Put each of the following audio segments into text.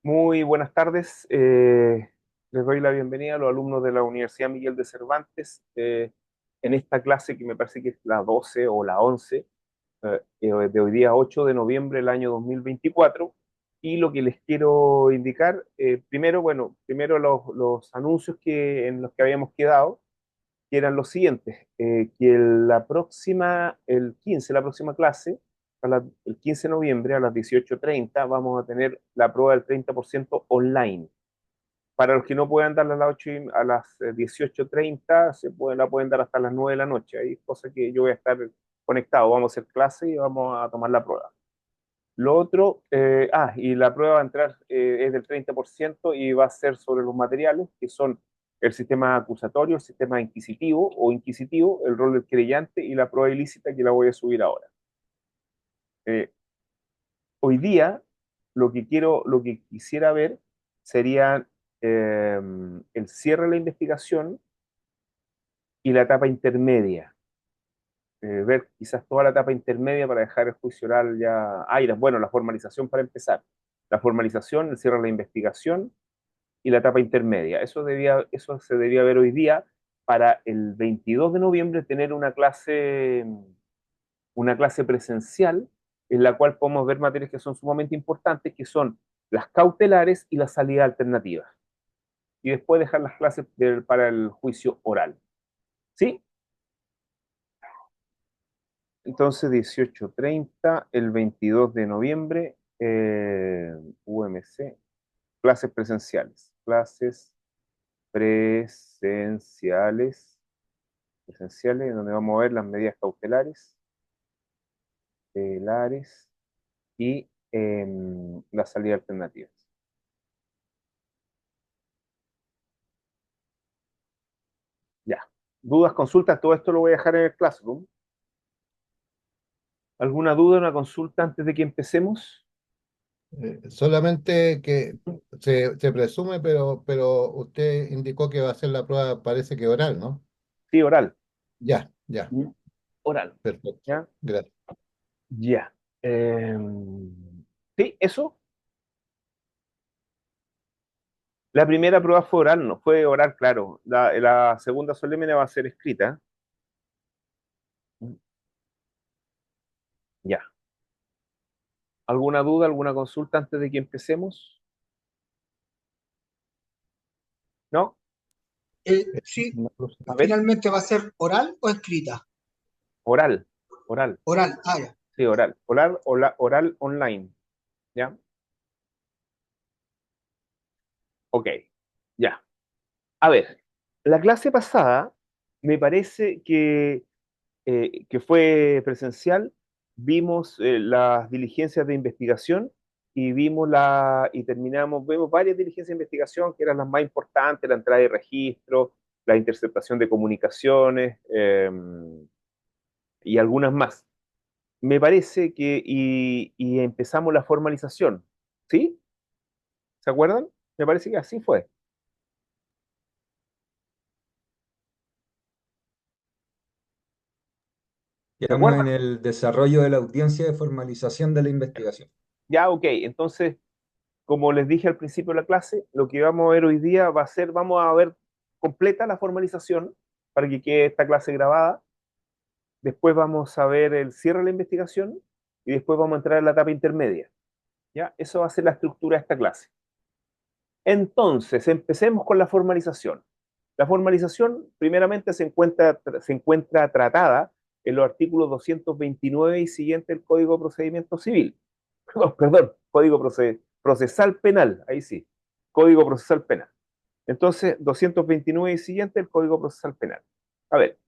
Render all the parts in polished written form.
Muy buenas tardes. Les doy la bienvenida a los alumnos de la Universidad Miguel de Cervantes en esta clase que me parece que es la 12 o la 11 de hoy día 8 de noviembre del año 2024. Y lo que les quiero indicar, primero, bueno, primero los anuncios en los que habíamos quedado, que eran los siguientes, que la próxima clase, el 15 de noviembre a las 18:30 vamos a tener la prueba del 30% online. Para los que no puedan darla a las 18:30, la pueden dar hasta las 9 de la noche. Hay cosas que yo voy a estar conectado, vamos a hacer clase y vamos a tomar la prueba. Lo otro, y la prueba va a entrar, es del 30% y va a ser sobre los materiales, que son el sistema acusatorio, el sistema inquisitivo o inquisitivo, el rol del querellante y la prueba ilícita que la voy a subir ahora. Eh, Hoy día, lo que quisiera ver sería el cierre de la investigación y la etapa intermedia. Ver quizás toda la etapa intermedia para dejar el juicio oral ya. Bueno, la formalización para empezar. La formalización, el cierre de la investigación y la etapa intermedia. Eso se debía ver hoy día para el 22 de noviembre tener una clase presencial en la cual podemos ver materias que son sumamente importantes, que son las cautelares y las salidas alternativas. Y después dejar las clases para el juicio oral. ¿Sí? Entonces, 18:30, el 22 de noviembre, UMC, clases presenciales. Clases presenciales, donde vamos a ver las medidas cautelares y las salidas alternativas. Ya. Dudas, consultas, todo esto lo voy a dejar en el Classroom. ¿Alguna duda, una consulta antes de que empecemos? Solamente que se presume, pero usted indicó que va a ser la prueba, parece que oral, ¿no? Sí, oral. Ya, ya, Mm. Oral. perfecto. ¿Ya? Gracias. Ya. Sí, eso. La primera prueba fue oral, no fue oral, claro. La segunda solemne va a ser escrita. Ya. ¿Alguna duda, alguna consulta antes de que empecemos? ¿No? Sí, No. A ver, finalmente va a ser oral o escrita. oral, oral, Oral, ya. sí, oral online, ¿ya? Ok, ya. A ver, la clase pasada me parece que fue presencial, vimos las diligencias de investigación y vimos varias diligencias de investigación que eran las más importantes, la entrada de registro, la interceptación de comunicaciones y algunas más. Me parece y empezamos la formalización, ¿sí? ¿Se acuerdan? Me parece que así fue. ¿Se Quedamos acuerdan? en el desarrollo de la audiencia de formalización de la investigación. Ya, ok. Entonces, como les dije al principio de la clase, lo que vamos a ver hoy día vamos a ver completa la formalización para que quede esta clase grabada. Después vamos a ver el cierre de la investigación y después vamos a entrar en la etapa intermedia. ¿Ya? Eso va a ser la estructura de esta clase. Entonces, empecemos con la formalización. La formalización, primeramente, se encuentra tratada en los artículos 229 y siguiente del Código de Procedimiento Civil. Perdón, Procesal Penal, ahí sí, Código Procesal Penal. Entonces, 229 y siguiente del Código Procesal Penal. A ver,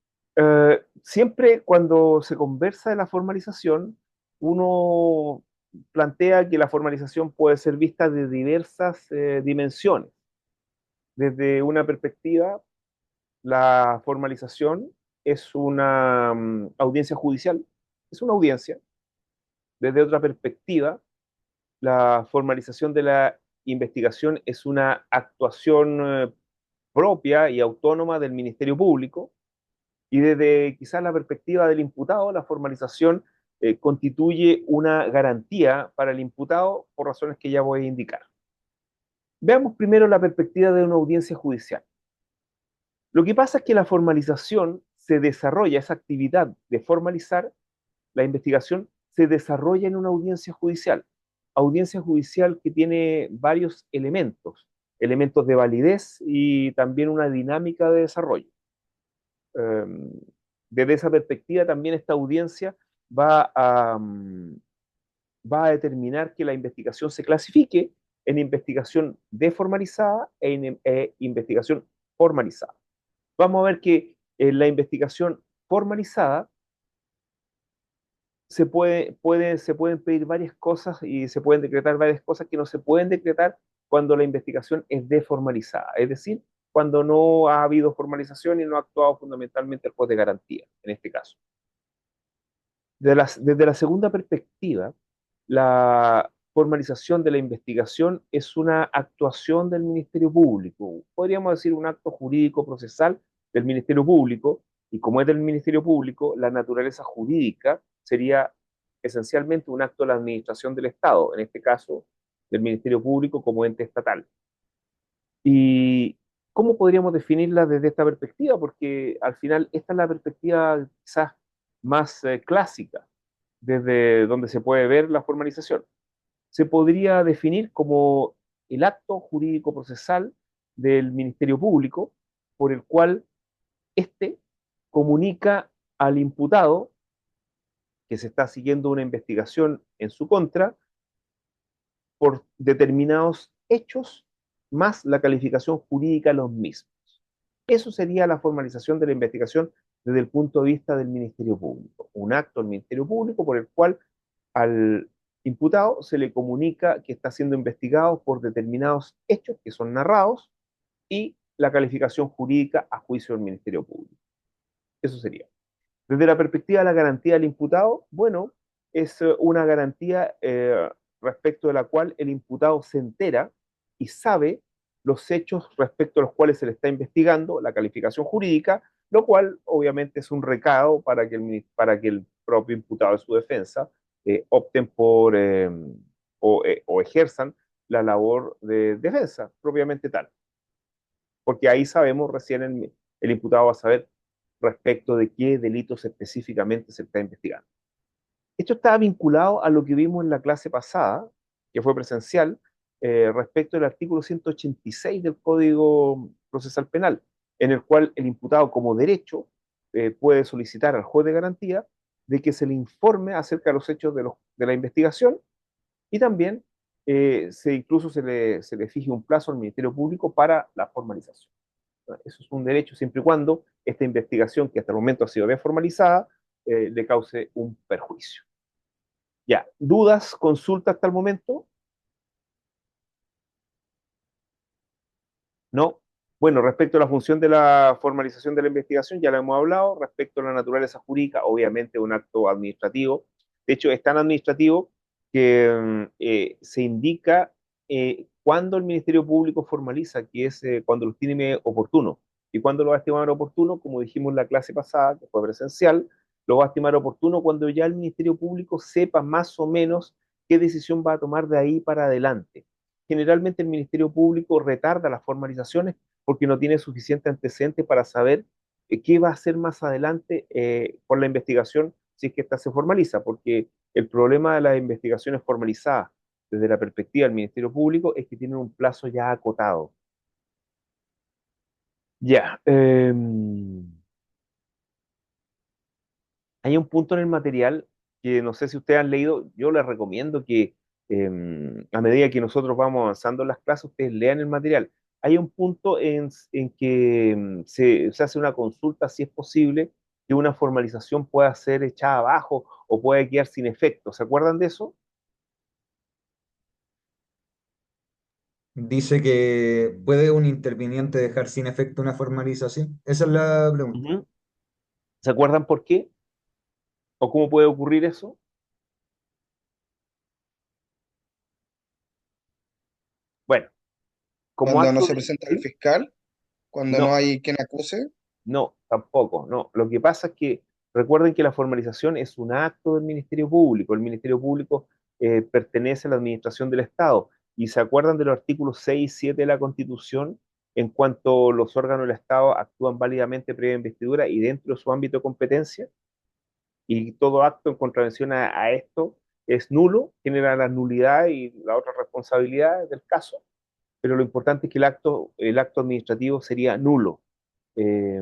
siempre cuando se conversa de la formalización, uno plantea que la formalización puede ser vista de diversas dimensiones. Desde una perspectiva, la formalización es una audiencia judicial, es una audiencia. Desde otra perspectiva, la formalización de la investigación es una actuación propia y autónoma del Ministerio Público, y desde quizás la perspectiva del imputado, la formalización constituye una garantía para el imputado por razones que ya voy a indicar. Veamos primero la perspectiva de una audiencia judicial. Lo que pasa es que la formalización se desarrolla, esa actividad de formalizar la investigación se desarrolla en una audiencia judicial que tiene varios elementos, elementos de validez y también una dinámica de desarrollo. Desde esa perspectiva también esta audiencia va a, va a determinar que la investigación se clasifique en investigación deformalizada e investigación formalizada. Vamos a ver que en la investigación formalizada se pueden pedir varias cosas y se pueden decretar varias cosas que no se pueden decretar cuando la investigación es deformalizada, es decir, cuando no ha habido formalización y no ha actuado fundamentalmente el juez de garantía, en este caso. Desde la segunda perspectiva, la formalización de la investigación es una actuación del Ministerio Público, podríamos decir un acto jurídico procesal del Ministerio Público, y como es del Ministerio Público, la naturaleza jurídica sería esencialmente un acto de la administración del Estado, en este caso del Ministerio Público como ente estatal. ¿Y cómo podríamos definirla desde esta perspectiva? Porque al final esta es la perspectiva quizás más clásica, desde donde se puede ver la formalización. Se podría definir como el acto jurídico procesal del Ministerio Público por el cual éste comunica al imputado que se está siguiendo una investigación en su contra por determinados hechos más la calificación jurídica de los mismos. Eso sería la formalización de la investigación desde el punto de vista del Ministerio Público. Un acto del Ministerio Público por el cual al imputado se le comunica que está siendo investigado por determinados hechos que son narrados y la calificación jurídica a juicio del Ministerio Público. Eso sería. Desde la perspectiva de la garantía del imputado, bueno, es una garantía respecto de la cual el imputado se entera y sabe los hechos respecto a los cuales se le está investigando, la calificación jurídica, lo cual obviamente es un recado para que el propio imputado de su defensa opten por o ejerzan la labor de defensa propiamente tal. Porque ahí sabemos recién el imputado va a saber respecto de qué delitos específicamente se está investigando. Esto está vinculado a lo que vimos en la clase pasada, que fue presencial, respecto del artículo 186 del Código Procesal Penal, en el cual el imputado como derecho puede solicitar al juez de garantía de que se le informe acerca de los hechos de la investigación y también incluso se le fije un plazo al Ministerio Público para la formalización. Eso es un derecho siempre y cuando esta investigación, que hasta el momento ha sido desformalizada, le cause un perjuicio. Ya, ¿dudas, consultas hasta el momento? ¿No? Bueno, respecto a la función de la formalización de la investigación, ya lo hemos hablado. Respecto a la naturaleza jurídica, obviamente un acto administrativo. De hecho, es tan administrativo que se indica cuándo el Ministerio Público formaliza, que es cuando lo estime oportuno. Y cuando lo va a estimar oportuno, como dijimos en la clase pasada, que fue presencial, lo va a estimar oportuno cuando ya el Ministerio Público sepa más o menos qué decisión va a tomar de ahí para adelante. Generalmente el Ministerio Público retarda las formalizaciones porque no tiene suficiente antecedente para saber qué va a hacer más adelante con la investigación si es que ésta se formaliza, porque el problema de las investigaciones formalizadas desde la perspectiva del Ministerio Público es que tienen un plazo ya acotado. Ya, hay un punto en el material que no sé si ustedes han leído, yo les recomiendo que a medida que nosotros vamos avanzando en las clases, ustedes lean el material. Hay un punto en que se hace una consulta si es posible que una formalización pueda ser echada abajo o pueda quedar sin efecto. ¿Se acuerdan de eso? Dice que ¿puede un interviniente dejar sin efecto una formalización? Esa es la pregunta. Ujú. ¿Se acuerdan por qué? ¿O cómo puede ocurrir eso? Bueno, como Cuando no acto se de... presenta el ¿Sí? fiscal, cuando no No, hay quien acuse. no, tampoco, no. Lo que pasa es que recuerden que la formalización es un acto del Ministerio Público. El Ministerio Público pertenece a la administración del Estado y se acuerdan de los artículos 6 y 7 de la Constitución en cuanto los órganos del Estado actúan válidamente previa investidura y dentro de su ámbito de competencia, y todo acto en contravención a esto es nulo, genera la nulidad y la otra responsabilidad del caso, pero lo importante es que el acto administrativo sería nulo. Eh,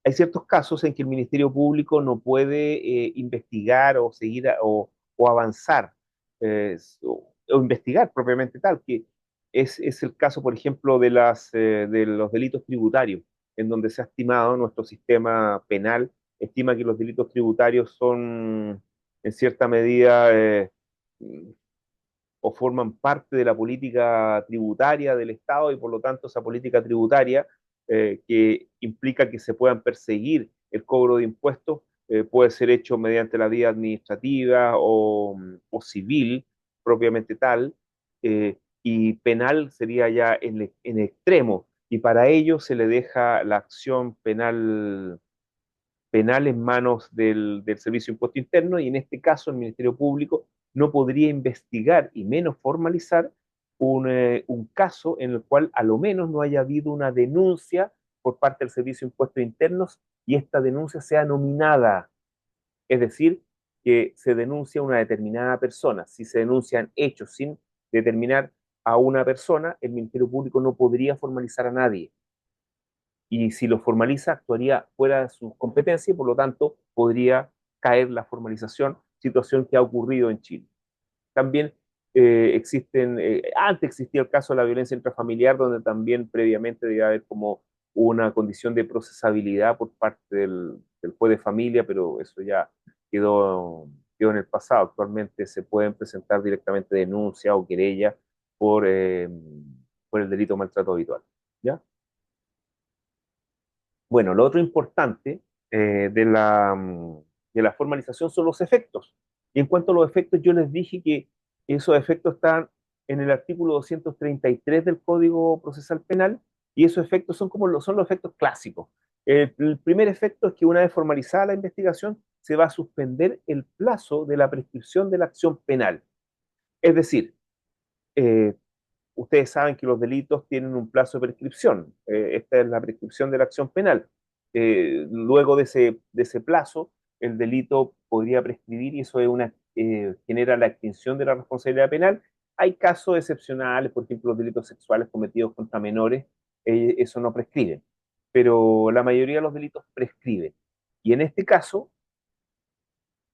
Hay ciertos casos en que el Ministerio Público no puede investigar o seguir o avanzar o investigar propiamente tal, que es el caso, por ejemplo, de los delitos tributarios, en donde se ha estimado, nuestro sistema penal estima que los delitos tributarios son en cierta medida o forman parte de la política tributaria del Estado y por lo tanto esa política tributaria que implica que se puedan perseguir el cobro de impuestos puede ser hecho mediante la vía administrativa o civil propiamente tal, y penal sería ya en extremo, y para ello se le deja la acción penal en manos del Servicio de Impuesto Interno, y en este caso el Ministerio Público no podría investigar y menos formalizar un caso en el cual a lo menos no haya habido una denuncia por parte del Servicio de Impuestos Internos y esta denuncia sea nominada, es decir, que se denuncia a una determinada persona. Si se denuncian hechos sin determinar a una persona, el Ministerio Público no podría formalizar a nadie, y si lo formaliza actuaría fuera de sus competencias y por lo tanto podría caer la formalización, situación que ha ocurrido en Chile. También antes existía el caso de la violencia intrafamiliar, donde también previamente debía haber como una condición de procesabilidad por parte del juez de familia, pero eso ya quedó en el pasado. Actualmente se pueden presentar directamente denuncias o querellas por el delito de maltrato habitual. ¿Ya? Bueno, lo otro importante de la formalización son los efectos. Y en cuanto a los efectos, yo les dije que esos efectos están en el artículo 233 del Código Procesal Penal, y esos efectos son los efectos clásicos. El primer efecto es que una vez formalizada la investigación, se va a suspender el plazo de la prescripción de la acción penal. Es decir, eh, ustedes saben que los delitos tienen un plazo de prescripción. Esta es la prescripción de la acción penal. Luego de ese plazo, el delito podría prescribir y eso genera la extinción de la responsabilidad penal. Hay casos excepcionales, por ejemplo, los delitos sexuales cometidos contra menores, eso no prescribe, pero la mayoría de los delitos prescriben. Y en este caso,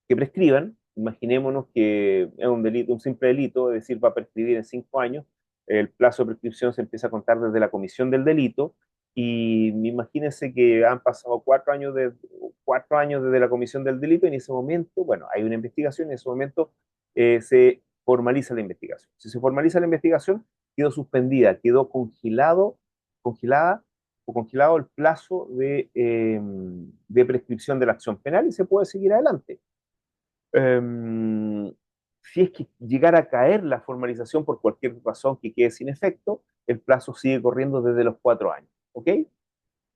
que prescriban, imaginémonos que es un delito, un simple delito, es decir, va a prescribir en 5 años, el plazo de prescripción se empieza a contar desde la comisión del delito, y imagínense que han pasado 4 años, 4 años desde la comisión del delito, y en ese momento, bueno, hay una investigación, y en ese momento se formaliza la investigación. Si se formaliza la investigación, quedó suspendida, quedó congelada o congelado el plazo de prescripción de la acción penal y se puede seguir adelante. Um, si es que llegara a caer la formalización por cualquier razón que quede sin efecto, el plazo sigue corriendo desde los 4 años. ¿Ok? Ese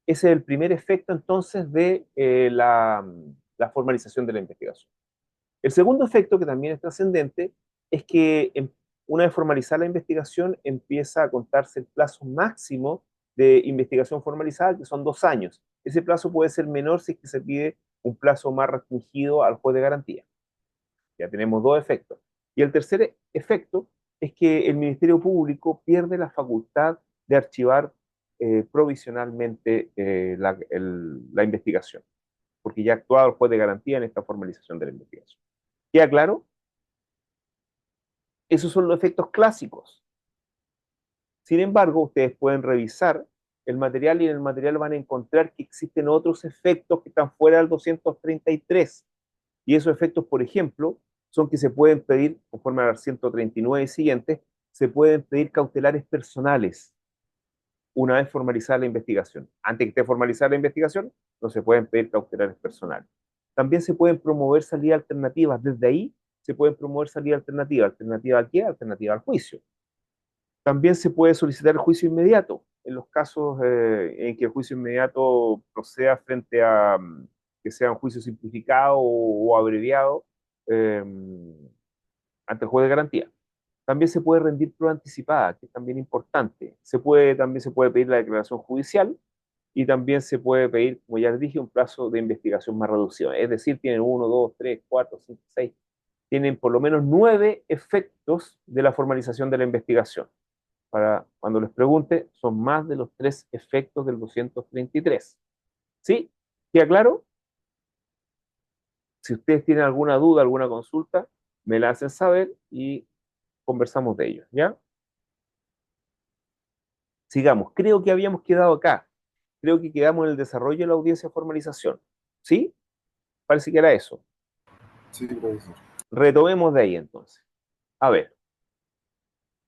es el primer efecto entonces de la formalización de la investigación. El segundo efecto, que también es trascendente, es que una vez formalizada la investigación, empieza a contarse el plazo máximo de investigación formalizada, que son 2 años. Ese plazo puede ser menor si es que se pide un plazo más restringido al juez de garantía. Ya tenemos dos efectos. Y el tercer efecto es que el Ministerio Público pierde la facultad de archivar provisionalmente la investigación, porque ya ha actuado el juez de garantía en esta formalización de la investigación. ¿Queda claro? Esos son los efectos clásicos. Sin embargo, ustedes pueden revisar el material y en el material van a encontrar que existen otros efectos que están fuera del 233. Y esos efectos, por ejemplo, son que se pueden pedir, conforme al 139 y siguientes, se pueden pedir cautelares personales una vez formalizada la investigación. Antes que esté formalizada la investigación, no se pueden pedir cautelares personales. También se pueden promover salidas alternativas. Desde ahí se pueden promover salidas alternativas. ¿Alternativa a qué? Alternativa al juicio. También se puede solicitar el juicio inmediato en los casos en que el juicio inmediato proceda frente a que sea un juicio simplificado o abreviado eh, ante el juez de garantía. También se puede rendir prueba anticipada, que es también importante. También se puede pedir la declaración judicial y también se puede pedir, como ya les dije, un plazo de investigación más reducido. Es decir, tienen uno, dos, tres, cuatro, cinco, seis, tienen por lo menos 9 efectos de la formalización de la investigación. Para cuando les pregunte, son más de los 3 efectos del 233. ¿Sí? ¿Queda claro? Si ustedes tienen alguna duda, alguna consulta, me la hacen saber y conversamos de ello, ¿ya? Sigamos. Creo que habíamos quedado acá. Creo que quedamos en el desarrollo de la audiencia de formalización. ¿Sí? Parece que era eso. Sí, profesor. Retomemos de ahí entonces. A ver,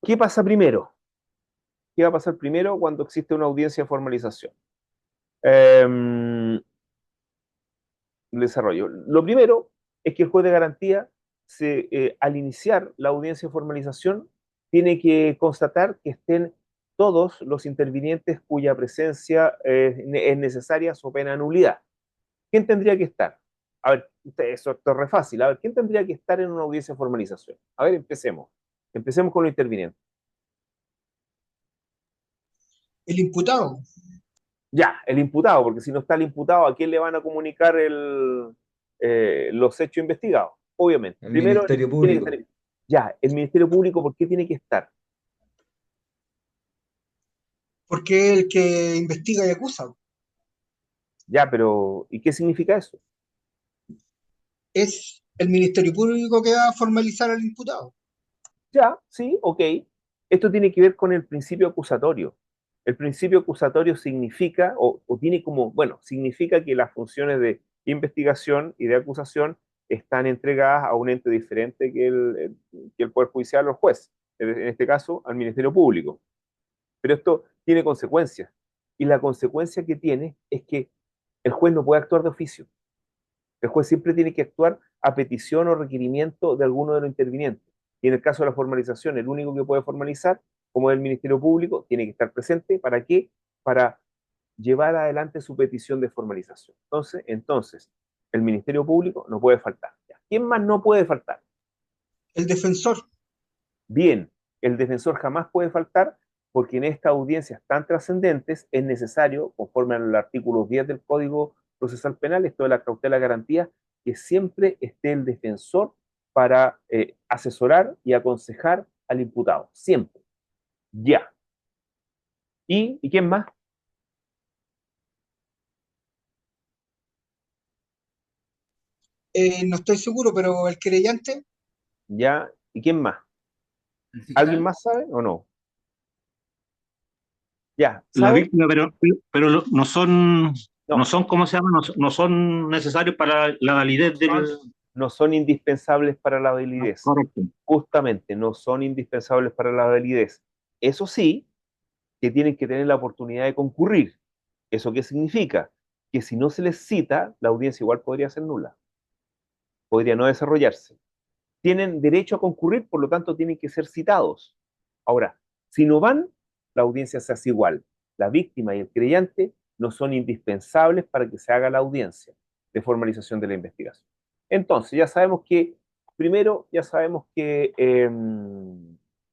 ¿qué pasa primero? ¿Qué va a pasar primero cuando existe una audiencia de formalización? Desarrollo. Lo primero es que el juez de garantía, al iniciar la audiencia de formalización, tiene que constatar que estén todos los intervinientes cuya presencia es necesaria so pena de nulidad. ¿Quién tendría que estar? A ver, esto es re fácil. A ver, ¿quién tendría que estar en una audiencia de formalización? A ver, empecemos. Empecemos con los intervinientes. El imputado. Ya, el imputado, porque si no está el imputado, ¿a quién le van a comunicar los hechos investigados? Obviamente. El Primero, Ministerio tiene que Público. estar. Ya, el Ministerio Público, ¿por qué tiene que estar? Porque es el que investiga y acusa. Ya, pero ¿y qué significa eso? Es el Ministerio Público que va a formalizar al imputado. Ya, sí, ok. Esto tiene que ver con el principio acusatorio. El principio acusatorio significa, o tiene como, bueno, significa que las funciones de investigación y de acusación están entregadas a un ente diferente que el Poder Judicial o el juez, en este caso al Ministerio Público. Pero esto tiene consecuencias. Y la consecuencia que tiene es que el juez no puede actuar de oficio. El juez siempre tiene que actuar a petición o requerimiento de alguno de los intervinientes. Y en el caso de la formalización, el único que puede formalizar, como es el Ministerio Público, tiene que estar presente. ¿Para qué? Para llevar adelante su petición de formalización. Entonces, el Ministerio Público no puede faltar. ¿Quién más no puede faltar? El defensor. Bien, el defensor jamás puede faltar porque en estas audiencias tan trascendentes es necesario, conforme al artículo 10 del Código Procesal Penal, esto de la cautela garantía, que siempre esté el defensor para asesorar y aconsejar al imputado. Siempre. Ya. ¿Y quién más? No estoy seguro, pero el querellante. Ya. ¿Y quién más? El ¿Alguien fiscal. más sabe o no? Ya. La ¿Sabe? víctima, pero no son, No. ¿cómo se llama? No son necesarios para la validez del... No son indispensables para la validez. Correcto. Justamente, no son indispensables para la validez. Eso sí, que tienen que tener la oportunidad de concurrir. ¿Eso qué significa? Que si no se les cita, la audiencia igual podría ser nula, podría no desarrollarse. Tienen derecho a concurrir, por lo tanto tienen que ser citados. Ahora, si no van, la audiencia se hace igual. La víctima y el creyente no son indispensables para que se haga la audiencia de formalización de la investigación. Entonces, ya sabemos que, primero,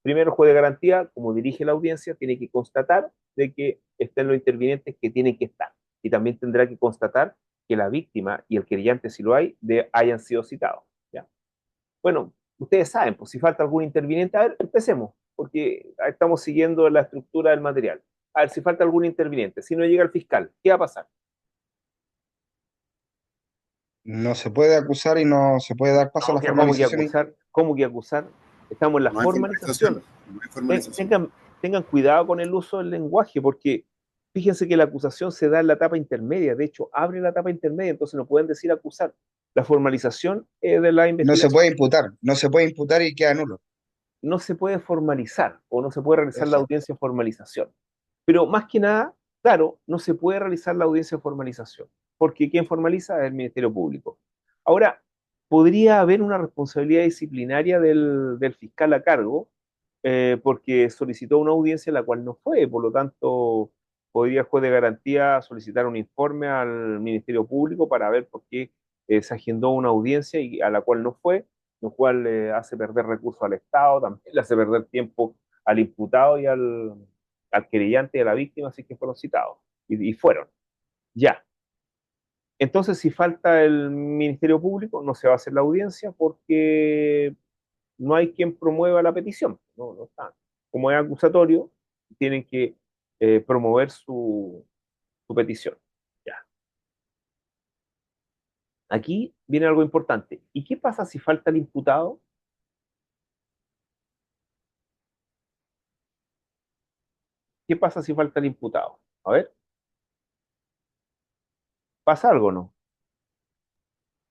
primero el juez de garantía, como dirige la audiencia, tiene que constatar de que estén los intervinientes que tienen que estar. Y también tendrá que constatar que la víctima y el querellante, si lo hay, hayan sido citados. ¿Ya? Bueno, ustedes saben, pues si falta algún interviniente, a ver, empecemos, porque estamos siguiendo la estructura del material. A ver, si falta algún interviniente, si no llega el fiscal, ¿qué va a pasar? No se puede acusar y no se puede dar paso a No, la ¿cómo que formalización. acusar? ¿Cómo que acusar? Estamos en la No hay formalización. formalización. No hay formalización. Tengan cuidado con el uso del lenguaje, porque fíjense que la acusación se da en la etapa intermedia, de hecho, abre la etapa intermedia, entonces no pueden decir acusar. La formalización es de la No se investigación. puede imputar, no se puede imputar y queda nulo. No se puede formalizar o no se puede realizar la Exacto. audiencia de formalización. Pero más que nada, claro, no se puede realizar la audiencia de formalización, porque quien formaliza es el Ministerio Público. Ahora, podría haber una responsabilidad disciplinaria del fiscal a cargo, porque solicitó una audiencia en la cual no fue, por lo tanto, podría el juez de garantía solicitar un informe al Ministerio Público para ver por qué se agendó una audiencia y a la cual no fue, lo cual le hace perder recursos al Estado, también le hace perder tiempo al imputado y al querellante y a la víctima, así que fueron citados, y fueron. Ya. Entonces, si falta el Ministerio Público, no se va a hacer la audiencia porque no hay quien promueva la petición. No, no está. Como es acusatorio, tienen que promover su petición. Ya. Aquí viene algo importante. ¿Y qué pasa si falta el imputado? ¿Qué pasa si falta el imputado? A ver, ¿pasa algo o no?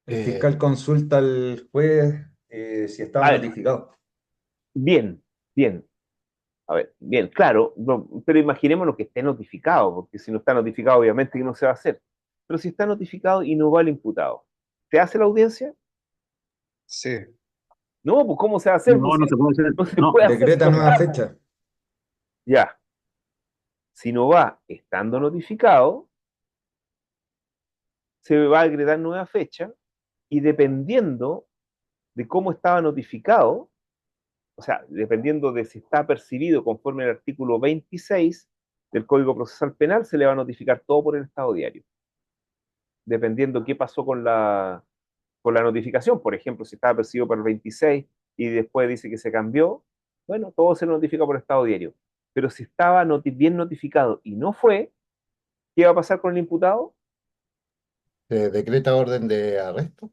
El Eh, fiscal consulta al juez si estaba A ver, notificado. bien, bien. A ver, bien, claro, pero imaginémonos que esté notificado, porque si no está notificado, obviamente que no se va a hacer. Pero si está notificado y no va el imputado, ¿se hace la audiencia? Sí, No, pues ¿cómo se va a hacer? No, Pues no si se puede hacer. no se No, puede hacer si Decreta no nueva está. fecha. Ya, si no va estando notificado, se va a decretar nueva fecha y dependiendo de cómo estaba notificado, o sea, dependiendo de si está percibido conforme al artículo 26 del Código Procesal Penal, se le va a notificar todo por el Estado Diario, dependiendo qué pasó con la notificación. Por ejemplo, si estaba percibido por el 26 y después dice que se cambió, bueno, todo se notifica por Estado Diario. Pero si estaba bien notificado y no fue, ¿qué va a pasar con el imputado? ¿Se decreta orden de arresto?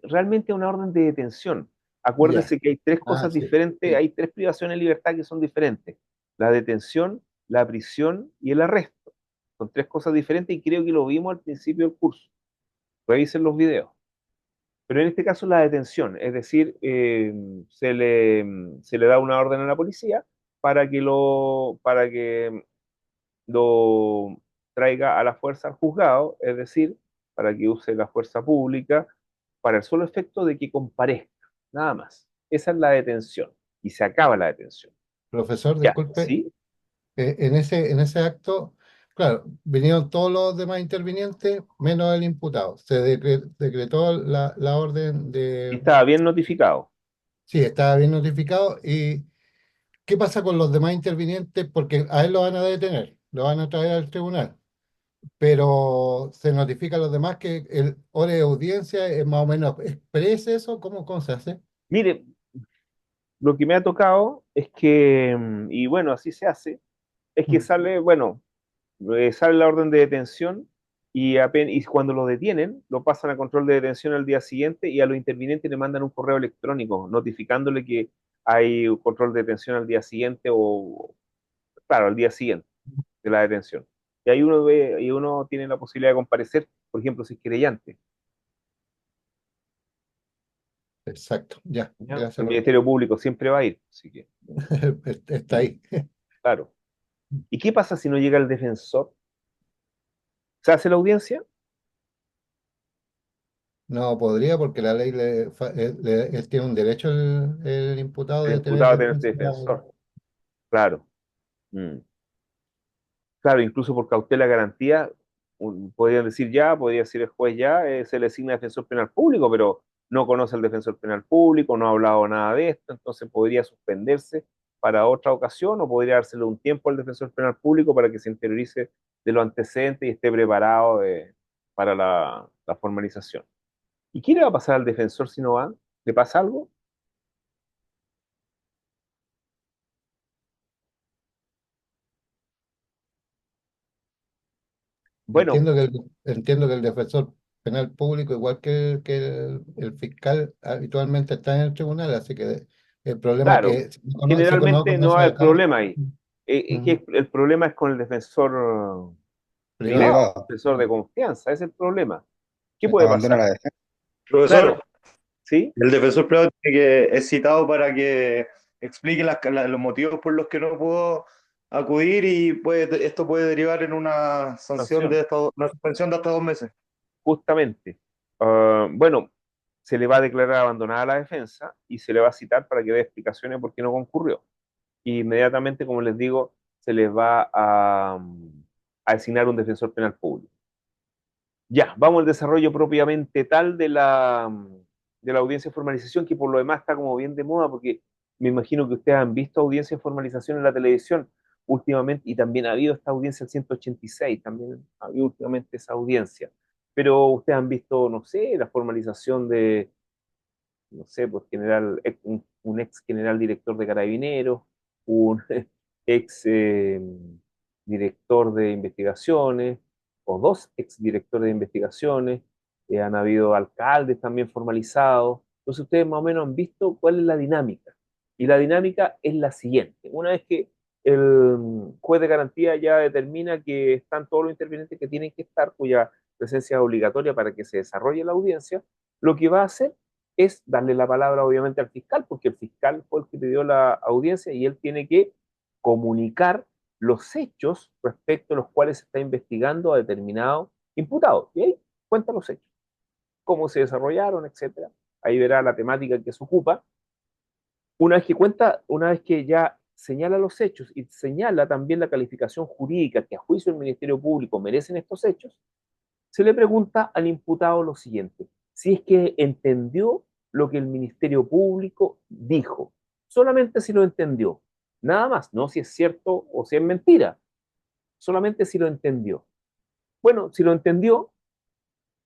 Realmente una orden de detención. Ya. Acuérdese que hay tres Ah, cosas sí, diferentes, sí. hay tres privaciones de libertad que son diferentes. La detención, la prisión y el arresto. Son tres cosas diferentes y creo que lo vimos al principio del curso. Revisen los videos. Pero en este caso la detención, es decir, se le da una orden a la policía para que lo traiga a la fuerza al juzgado, es decir, para que use la fuerza pública para el solo efecto de que comparezca, nada más. Esa es la detención y se acaba la detención. Profesor, Ya, disculpe, ¿sí? en ese acto, claro, vinieron todos los demás intervinientes, menos el imputado. Se decretó la orden Y de... estaba bien notificado. Sí, estaba bien notificado. ¿Y qué pasa con los demás intervinientes? Porque a él lo van a detener, lo van a traer al tribunal, pero se notifica a los demás que el hora de audiencia es más o menos expresa eso. ¿Cómo se hace? Mire, lo que me ha tocado es que, y bueno, así se hace, es que Mm. sale, bueno, sale la orden de detención y cuando lo detienen, lo pasan a control de detención al día siguiente y a los intervinientes le mandan un correo electrónico notificándole que hay un control de detención al día siguiente o, claro, al día siguiente de la detención. Y ahí uno ve, y uno tiene la posibilidad de comparecer, por ejemplo, si es querellante. Exacto, ya, ¿Ya? gracias, El profesor. Ministerio Público siempre va a ir, así que, Está ahí. claro. ¿Y qué pasa si no llega el defensor? ¿Se hace la audiencia? No podría porque la ley él tiene un derecho el imputado El de tener imputado a tener defensa. este defensor. Claro. Mm. Claro, incluso por cautela garantía, podrían decir ya, podría decir el juez ya, se le asigna defensor penal público, pero no conoce al defensor penal público, no ha hablado nada de esto, entonces podría suspenderse para otra ocasión o podría dársele un tiempo al defensor penal público para que se interiorice de los antecedentes y esté preparado para la formalización. ¿Y qué le va a pasar al defensor si no va? ¿Le pasa algo? Bueno, Entiendo que el defensor penal público, igual el fiscal, habitualmente está en el tribunal, así que el problema es claro, que si no generalmente no va a conoce haber problema ahí. Es mm, que el problema es con el defensor privado. privado, privado. profesor de confianza, ese es el problema. ¿Qué puede Abandona pasar? la defensa. Claro, Profesor, ¿sí? el defensor privado tiene que, es citado para que explique los motivos por los que no pudo acudir y esto puede derivar en una sanción Sanción, una suspensión de hasta 2 meses. justamente. Bueno, se le va a declarar abandonada la defensa y se le va a citar para que dé explicaciones por qué no concurrió. Y inmediatamente, como les digo, se les va a asignar un defensor penal público. Ya, vamos al desarrollo propiamente tal de la audiencia de formalización, que por lo demás está como bien de moda, porque me imagino que ustedes han visto audiencia de formalización en la televisión últimamente, y también ha habido esta audiencia al 186, también ha habido últimamente esa audiencia. Pero ustedes han visto, no sé, la formalización de, no sé, pues un ex general director de Carabineros, un ex director de investigaciones, o dos ex directores de investigaciones, han habido alcaldes también formalizados. Entonces ustedes más o menos han visto cuál es la dinámica. Y la dinámica es la siguiente. Una vez que el juez de garantía ya determina que están todos los intervinientes que tienen que estar, cuya presencia es obligatoria para que se desarrolle la audiencia, lo que va a hacer es darle la palabra obviamente al fiscal, porque el fiscal fue el que pidió la audiencia y él tiene que comunicar los hechos respecto a los cuales se está investigando a determinado imputado. Y ahí cuenta los hechos, cómo se desarrollaron, etcétera. Ahí verá la temática que se ocupa. Una vez que cuenta, una vez que ya señala los hechos y señala también la calificación jurídica que a juicio del Ministerio Público merecen estos hechos, se le pregunta al imputado lo siguiente: si es que entendió lo que el Ministerio Público dijo, solamente si lo entendió, nada más, no si es cierto o si es mentira, solamente si lo entendió. Bueno, si lo entendió,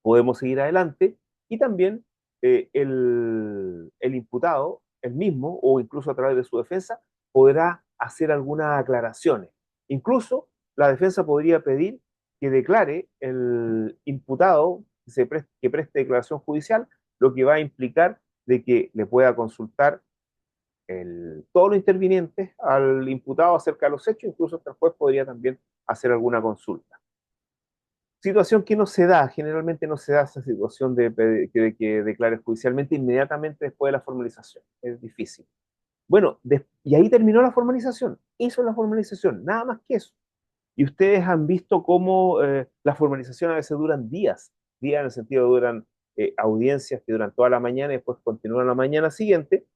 podemos seguir adelante y también el imputado, el mismo, o incluso a través de su defensa, podrá hacer algunas aclaraciones. Incluso la defensa podría pedir que declare el imputado que preste declaración judicial, lo que va a implicar de que le pueda consultar todos los intervinientes al imputado acerca de los hechos, incluso hasta el juez podría también hacer alguna consulta. Situación que no se da, generalmente no se da esa situación de que declare judicialmente inmediatamente después de la formalización. Es difícil. Bueno, y ahí terminó la formalización. Eso es la formalización, nada más que eso. Y ustedes han visto cómo la formalización a veces duran días, días en el sentido de duran audiencias que duran toda la mañana y después continúan la mañana siguiente.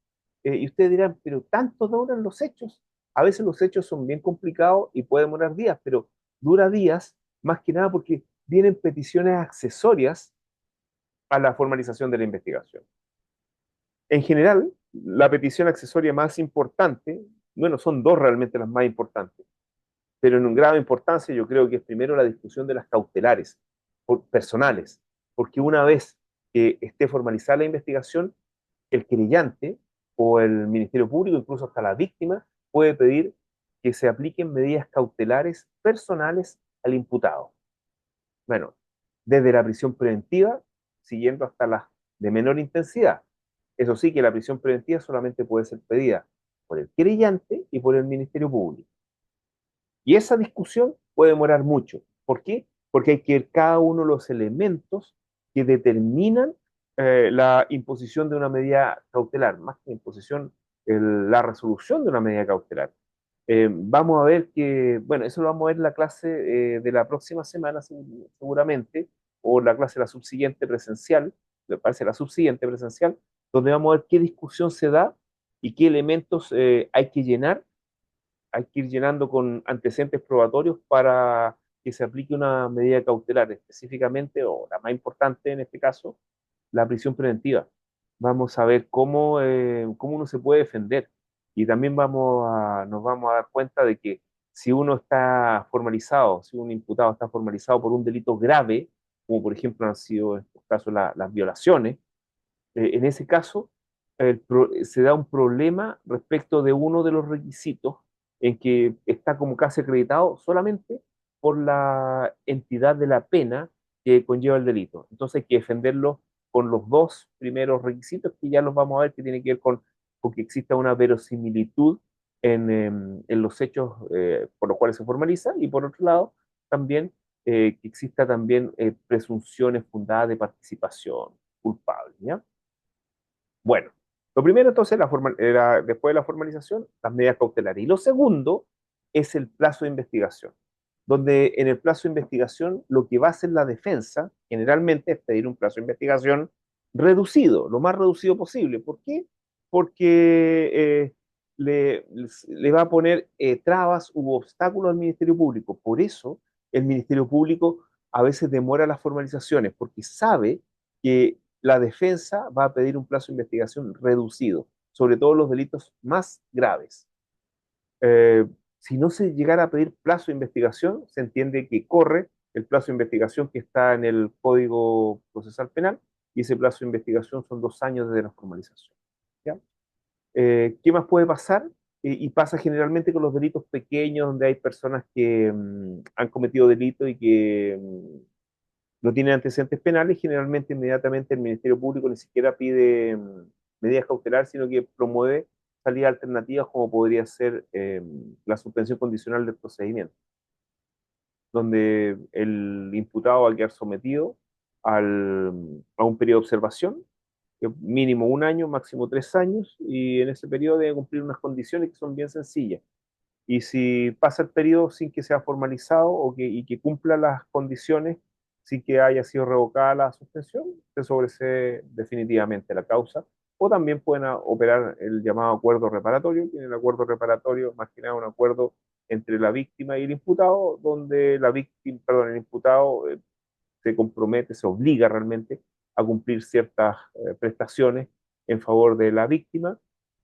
Y ustedes dirán, pero ¿tanto duran los hechos? A veces los hechos son bien complicados y pueden demorar días, pero dura días más que nada porque vienen peticiones accesorias a la formalización de la investigación. En general, la petición accesoria más importante, bueno, son dos realmente las más importantes, pero en un grado de importancia yo creo que es primero la discusión de las cautelares personales, porque una vez que esté formalizada la investigación, el querellante o el Ministerio Público, incluso hasta la víctima, puede pedir que se apliquen medidas cautelares personales al imputado. Bueno, desde la prisión preventiva, siguiendo hasta las de menor intensidad. Eso sí, que la prisión preventiva solamente puede ser pedida por el querellante y por el Ministerio Público. Y esa discusión puede demorar mucho. ¿Por qué? Porque hay que ver cada uno de los elementos que determinan la imposición de una medida cautelar, más que la imposición, la resolución de una medida cautelar. Vamos a ver que, bueno, eso lo vamos a ver en la clase de la próxima semana seguramente, o la clase de la subsiguiente presencial, me parece la subsiguiente presencial, donde vamos a ver qué discusión se da y qué elementos hay que llenar, hay que ir llenando con antecedentes probatorios para que se aplique una medida cautelar, específicamente, o la más importante en este caso, la prisión preventiva. Vamos a ver cómo uno se puede defender. Y también nos vamos a dar cuenta de que si uno está formalizado, si un imputado está formalizado por un delito grave, como por ejemplo han sido en estos casos las violaciones, en ese caso se da un problema respecto de uno de los requisitos en que está como casi acreditado solamente por la entidad de la pena que conlleva el delito. Entonces hay que defenderlo con los dos primeros requisitos que ya los vamos a ver, que tiene que ver con que exista una verosimilitud en los hechos por los cuales se formaliza, y por otro lado también que exista también presunciones fundadas de participación culpable, ¿ya? Bueno, lo primero entonces era, después de la formalización, las medidas cautelares. Y lo segundo es el plazo de investigación, donde en el plazo de investigación lo que va a hacer la defensa generalmente es pedir un plazo de investigación reducido, lo más reducido posible. ¿Por qué? Porque le va a poner trabas u obstáculos al Ministerio Público. Por eso el Ministerio Público a veces demora las formalizaciones, porque sabe que la defensa va a pedir un plazo de investigación reducido, sobre todo los delitos más graves. Eh, si no se llegara a pedir plazo de investigación, se entiende que corre el plazo de investigación que está en el Código Procesal Penal, y ese plazo de investigación son 2 años desde la formalización. ¿Ya? ¿Qué más puede pasar? Y pasa generalmente con los delitos pequeños, donde hay personas que han cometido delitos y que no tienen antecedentes penales. Generalmente inmediatamente el Ministerio Público ni siquiera pide medidas cautelares, sino que promueve salidas alternativas como podría ser la suspensión condicional del procedimiento, donde el imputado va a quedar sometido a un periodo de observación, que mínimo 1 año, máximo 3 años, y en ese periodo debe cumplir unas condiciones que son bien sencillas. Y si pasa el periodo sin que sea formalizado y que cumpla las condiciones, sin que haya sido revocada la suspensión, se sobresee definitivamente la causa. O también pueden operar el llamado acuerdo reparatorio, que en el acuerdo reparatorio, más que nada, un acuerdo entre la víctima y el imputado, donde el imputado se compromete, se obliga realmente a cumplir ciertas prestaciones en favor de la víctima,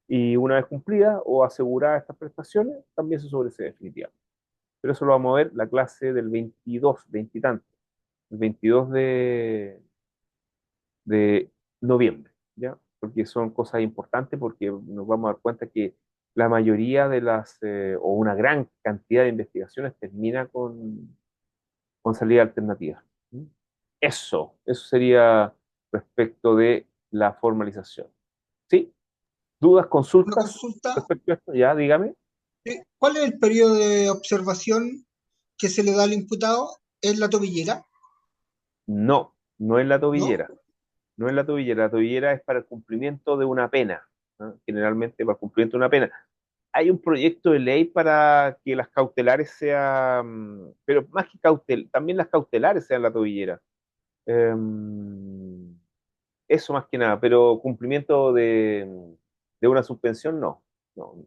y una vez cumplidas o aseguradas estas prestaciones, también se sobresee definitivamente. Pero eso lo vamos a ver la clase del 22, 20 y tanto, el 22 de noviembre, ¿ya? Porque son cosas importantes, porque nos vamos a dar cuenta que la mayoría de o una gran cantidad de investigaciones termina con salida alternativa. Eso sería respecto de la formalización. ¿Sí? ¿Dudas, Una consultas consulta, respecto a esto? Ya, dígame. ¿cuál es el periodo de observación que se le da al imputado? ¿Es la tobillera? No, no es la ¿No? tobillera. No es la tobillera. La tobillera es para el cumplimiento de una pena, ¿no? Generalmente para el cumplimiento de una pena. Hay un proyecto de ley para que las cautelares sean, pero más que también las cautelares sean la tobillera. Eso más que nada, pero cumplimiento de una suspensión, no. No.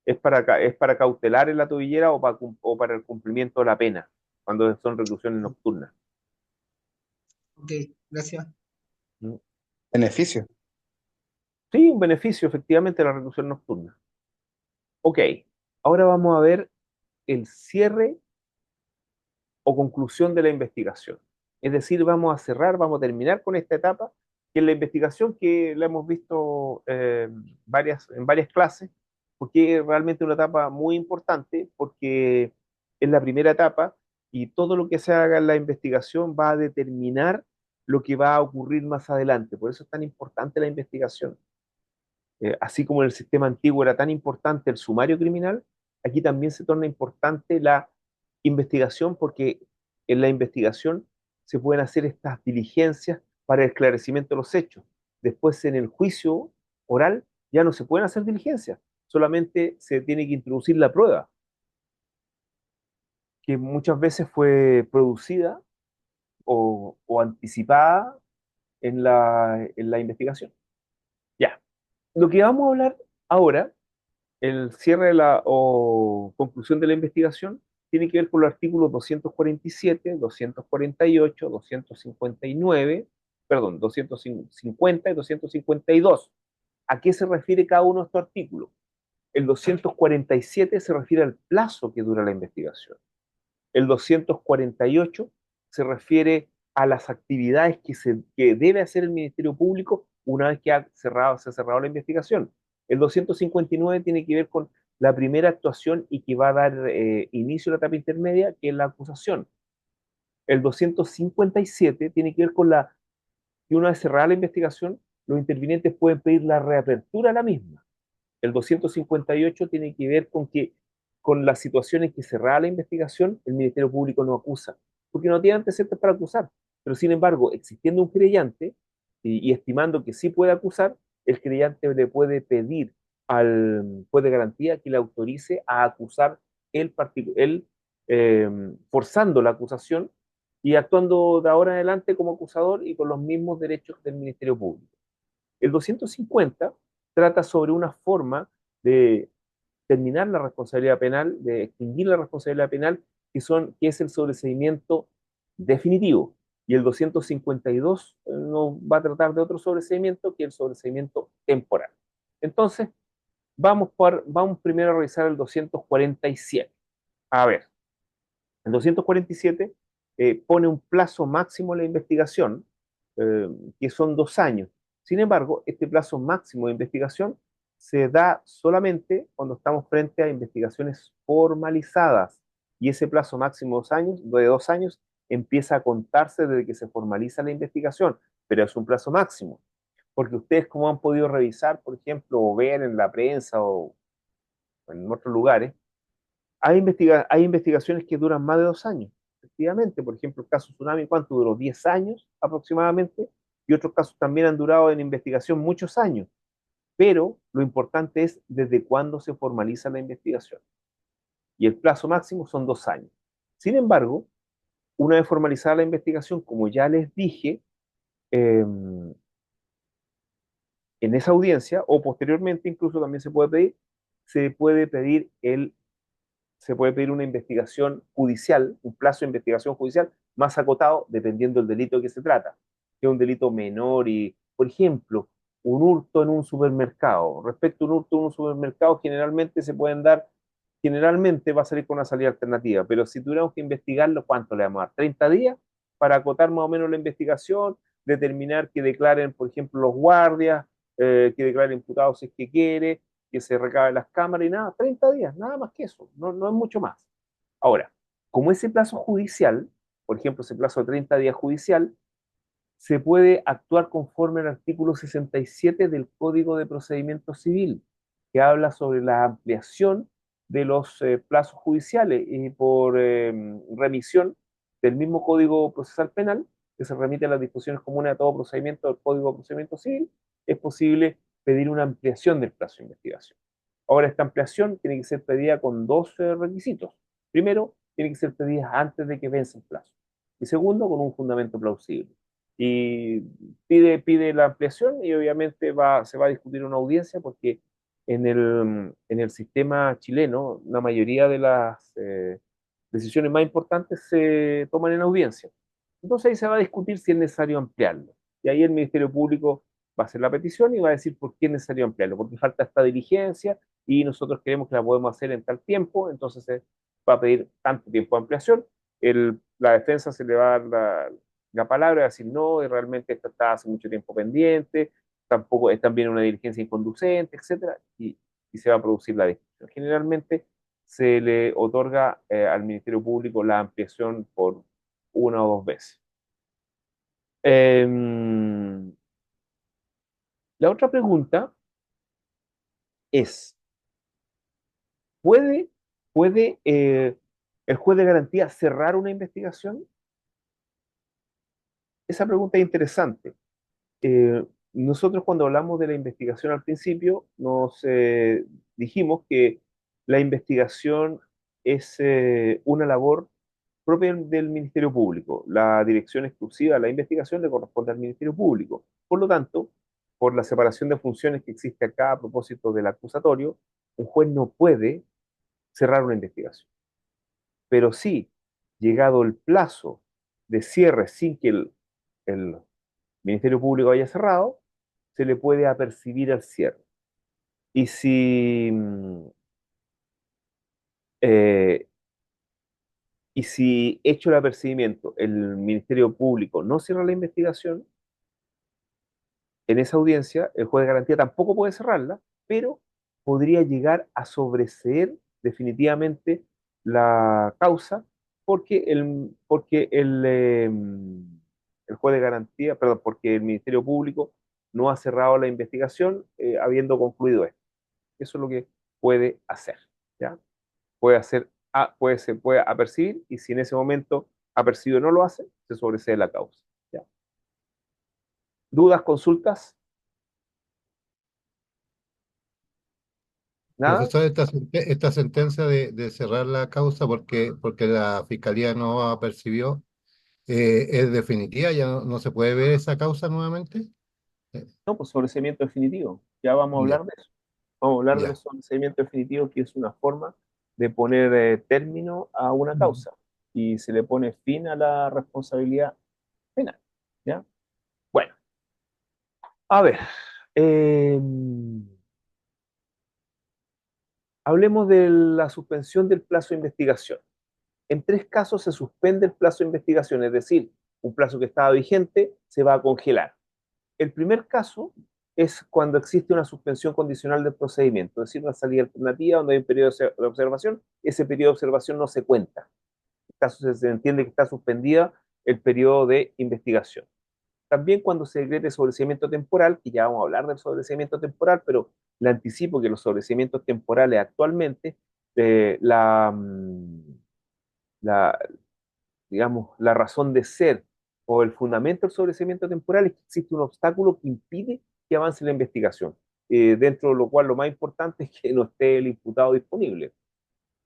Es para cautelar en la tobillera o para el cumplimiento de la pena, cuando son reclusiones nocturnas. Ok, gracias. ¿Mm? Beneficio. Sí, un beneficio, efectivamente, de la reclusión nocturna. Ok, ahora vamos a ver el cierre o conclusión de la investigación. Es decir, vamos a cerrar, vamos a terminar con esta etapa, que es la investigación que la hemos visto en varias clases, porque es realmente una etapa muy importante, porque es la primera etapa y todo lo que se haga en la investigación va a determinar lo que va a ocurrir más adelante. Por eso es tan importante la investigación. Así como en el sistema antiguo era tan importante el sumario criminal, aquí también se torna importante la investigación, porque en la investigación se pueden hacer estas diligencias para el esclarecimiento de los hechos. Después, en el juicio oral ya no se pueden hacer diligencias, solamente se tiene que introducir la prueba, que muchas veces fue producida o anticipada en la investigación. Ya, lo que vamos a hablar ahora, el cierre o conclusión de la investigación, tiene que ver con los artículos 247, 248, 259, perdón, 250 y 252. ¿A qué se refiere cada uno de estos artículos? El 247 se refiere al plazo que dura la investigación. El 248 se refiere a las actividades que debe hacer el Ministerio Público una vez que se ha cerrado la investigación. El 259 tiene que ver con la primera actuación y que va a dar inicio a la etapa intermedia, que es la acusación. El 257 tiene que ver con que una vez cerrada la investigación, los intervinientes pueden pedir la reapertura de la misma. El 258 tiene que ver con las situaciones en que cerrada la investigación, el Ministerio Público no acusa, porque no tiene antecedentes para acusar. Pero sin embargo, existiendo un creyente y estimando que sí puede acusar, el creyente le puede pedir al juez de garantía que le autorice a acusar él, forzando la acusación y actuando de ahora en adelante como acusador y con los mismos derechos del Ministerio Público. El 250 trata sobre una forma de terminar la responsabilidad penal, de extinguir la responsabilidad penal, que es el sobreseimiento definitivo. Y el 252 nos va a tratar de otro sobreseimiento, que es el sobreseimiento temporal. Entonces, vamos primero a revisar el 247. A ver, el 247 pone un plazo máximo en la investigación, que son 2 años. Sin embargo, este plazo máximo de investigación se da solamente cuando estamos frente a investigaciones formalizadas. Y ese plazo máximo de 2 años empieza a contarse desde que se formaliza la investigación, pero es un plazo máximo. Porque ustedes, como han podido revisar, por ejemplo, o ver en la prensa o en otros lugares, hay investigaciones que duran más de 2 años, efectivamente. Por ejemplo, el caso Tsunami, ¿cuánto duró? 10 años aproximadamente, y otros casos también han durado en investigación muchos años. Pero lo importante es desde cuándo se formaliza la investigación. Y el plazo máximo son 2 años. Sin embargo, una vez formalizada la investigación, como ya les dije, eh, en esa audiencia, o posteriormente incluso también se puede pedir el se puede pedir una investigación judicial, un plazo de investigación judicial más acotado, dependiendo del delito de que se trata. Si es un delito menor y, por ejemplo, un hurto en un supermercado. Respecto a un hurto en un supermercado, generalmente va a salir con una salida alternativa, pero si tuviéramos que investigarlo, ¿cuánto le vamos a dar? ¿30 días? Para acotar más o menos la investigación, determinar que declaren, por ejemplo, los guardias, que declaren imputados si es que quiere, que se recaben las cámaras y nada, 30 días, nada más que eso, no, no es mucho más. Ahora, como ese plazo judicial, por ejemplo, ese plazo de 30 días judicial, se puede actuar conforme al artículo 67 del Código de Procedimiento Civil, que habla sobre la ampliación de los plazos judiciales y por remisión del mismo Código Procesal Penal, que se remite a las disposiciones comunes a todo procedimiento del Código de Procedimiento Civil, es posible pedir una ampliación del plazo de investigación. Ahora, esta ampliación tiene que ser pedida con dos requisitos. Primero, tiene que ser pedida antes de que vence el plazo. Y segundo, con un fundamento plausible. Y pide la ampliación y obviamente se va a discutir una audiencia porque en el sistema chileno la mayoría de las decisiones más importantes se toman en audiencia. Entonces ahí se va a discutir si es necesario ampliarlo. Y ahí el Ministerio Público va a hacer la petición y va a decir por qué es necesario ampliarlo, porque falta esta diligencia y nosotros creemos que la podemos hacer en tal tiempo, entonces se va a pedir tanto tiempo de ampliación. La defensa se le va a dar la palabra, decir no, y realmente esto está hace mucho tiempo pendiente, tampoco es también una diligencia inconducente, etcétera, y se va a producir la discusión. Generalmente se le otorga al Ministerio Público la ampliación por 1 o 2 veces. La otra pregunta es, ¿puede, puede el juez de garantía cerrar una investigación? Esa pregunta es interesante. Nosotros cuando hablamos de la investigación al principio, nos dijimos que la investigación es una labor propia del Ministerio Público. La dirección exclusiva de la investigación le corresponde al Ministerio Público. Por lo tanto, por la separación de funciones que existe acá a propósito del acusatorio, un juez no puede cerrar una investigación. Pero sí, llegado el plazo de cierre sin que el Ministerio Público haya cerrado, se le puede apercibir al cierre. Y eh, si hecho el apercibimiento, el Ministerio Público no cierra la investigación, en esa audiencia el juez de garantía tampoco puede cerrarla, pero podría llegar a sobreseer definitivamente la causa porque el juez de garantía, perdón, porque el Ministerio Público no ha cerrado la investigación habiendo concluido esto. Eso es lo que puede hacer, ¿ya? Se puede apercibir y si en ese momento apercibido no lo hace, se sobresee la causa, ¿ya? ¿Dudas, consultas? ¿Nada? Profesor, esta sentencia de cerrar la causa porque la fiscalía no apercibió, ¿es definitiva? ¿Ya no se puede ver esa causa nuevamente? Eh, No, pues sobreseimiento definitivo. Ya vamos a Ya, hablar de eso. Vamos a hablar del ya. sobreseimiento definitivo, que es una forma de poner término a una Mm. causa y se le pone fin a la responsabilidad ¿Ya? Bueno, a ver. eh, Hablemos de la suspensión del plazo de investigación. En 3 casos se suspende el plazo de investigación, es decir, un plazo que estaba vigente se va a congelar. El primer caso es cuando existe una suspensión condicional del procedimiento, es decir, una salida alternativa donde hay un periodo de observación, ese periodo de observación no se cuenta. En este caso se entiende que está suspendida el periodo de investigación. También cuando se decrete sobreseimiento temporal, que ya vamos a hablar del sobreseimiento temporal, pero le anticipo que los sobreseimientos temporales actualmente, la, digamos, la razón de ser o el fundamento del sobreseimiento temporal es que existe un obstáculo que impide que avance la investigación, dentro de lo cual lo más importante es que no esté el imputado disponible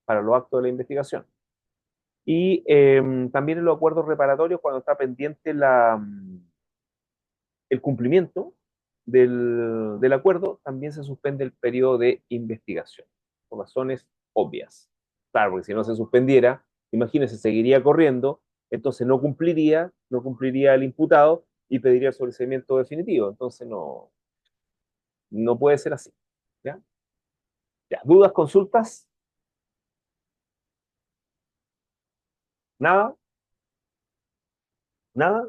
para los actos de la investigación. Y también en los acuerdos reparatorios, cuando está pendiente el cumplimiento del acuerdo, también se suspende el periodo de investigación, por razones obvias. Claro, porque si no se suspendiera, imagínense, seguiría corriendo, entonces no cumpliría el imputado y pediría el sobreseimiento definitivo. Entonces no puede ser así. ¿Ya? Ya, ¿dudas, consultas? ¿Nada? ¿Nada?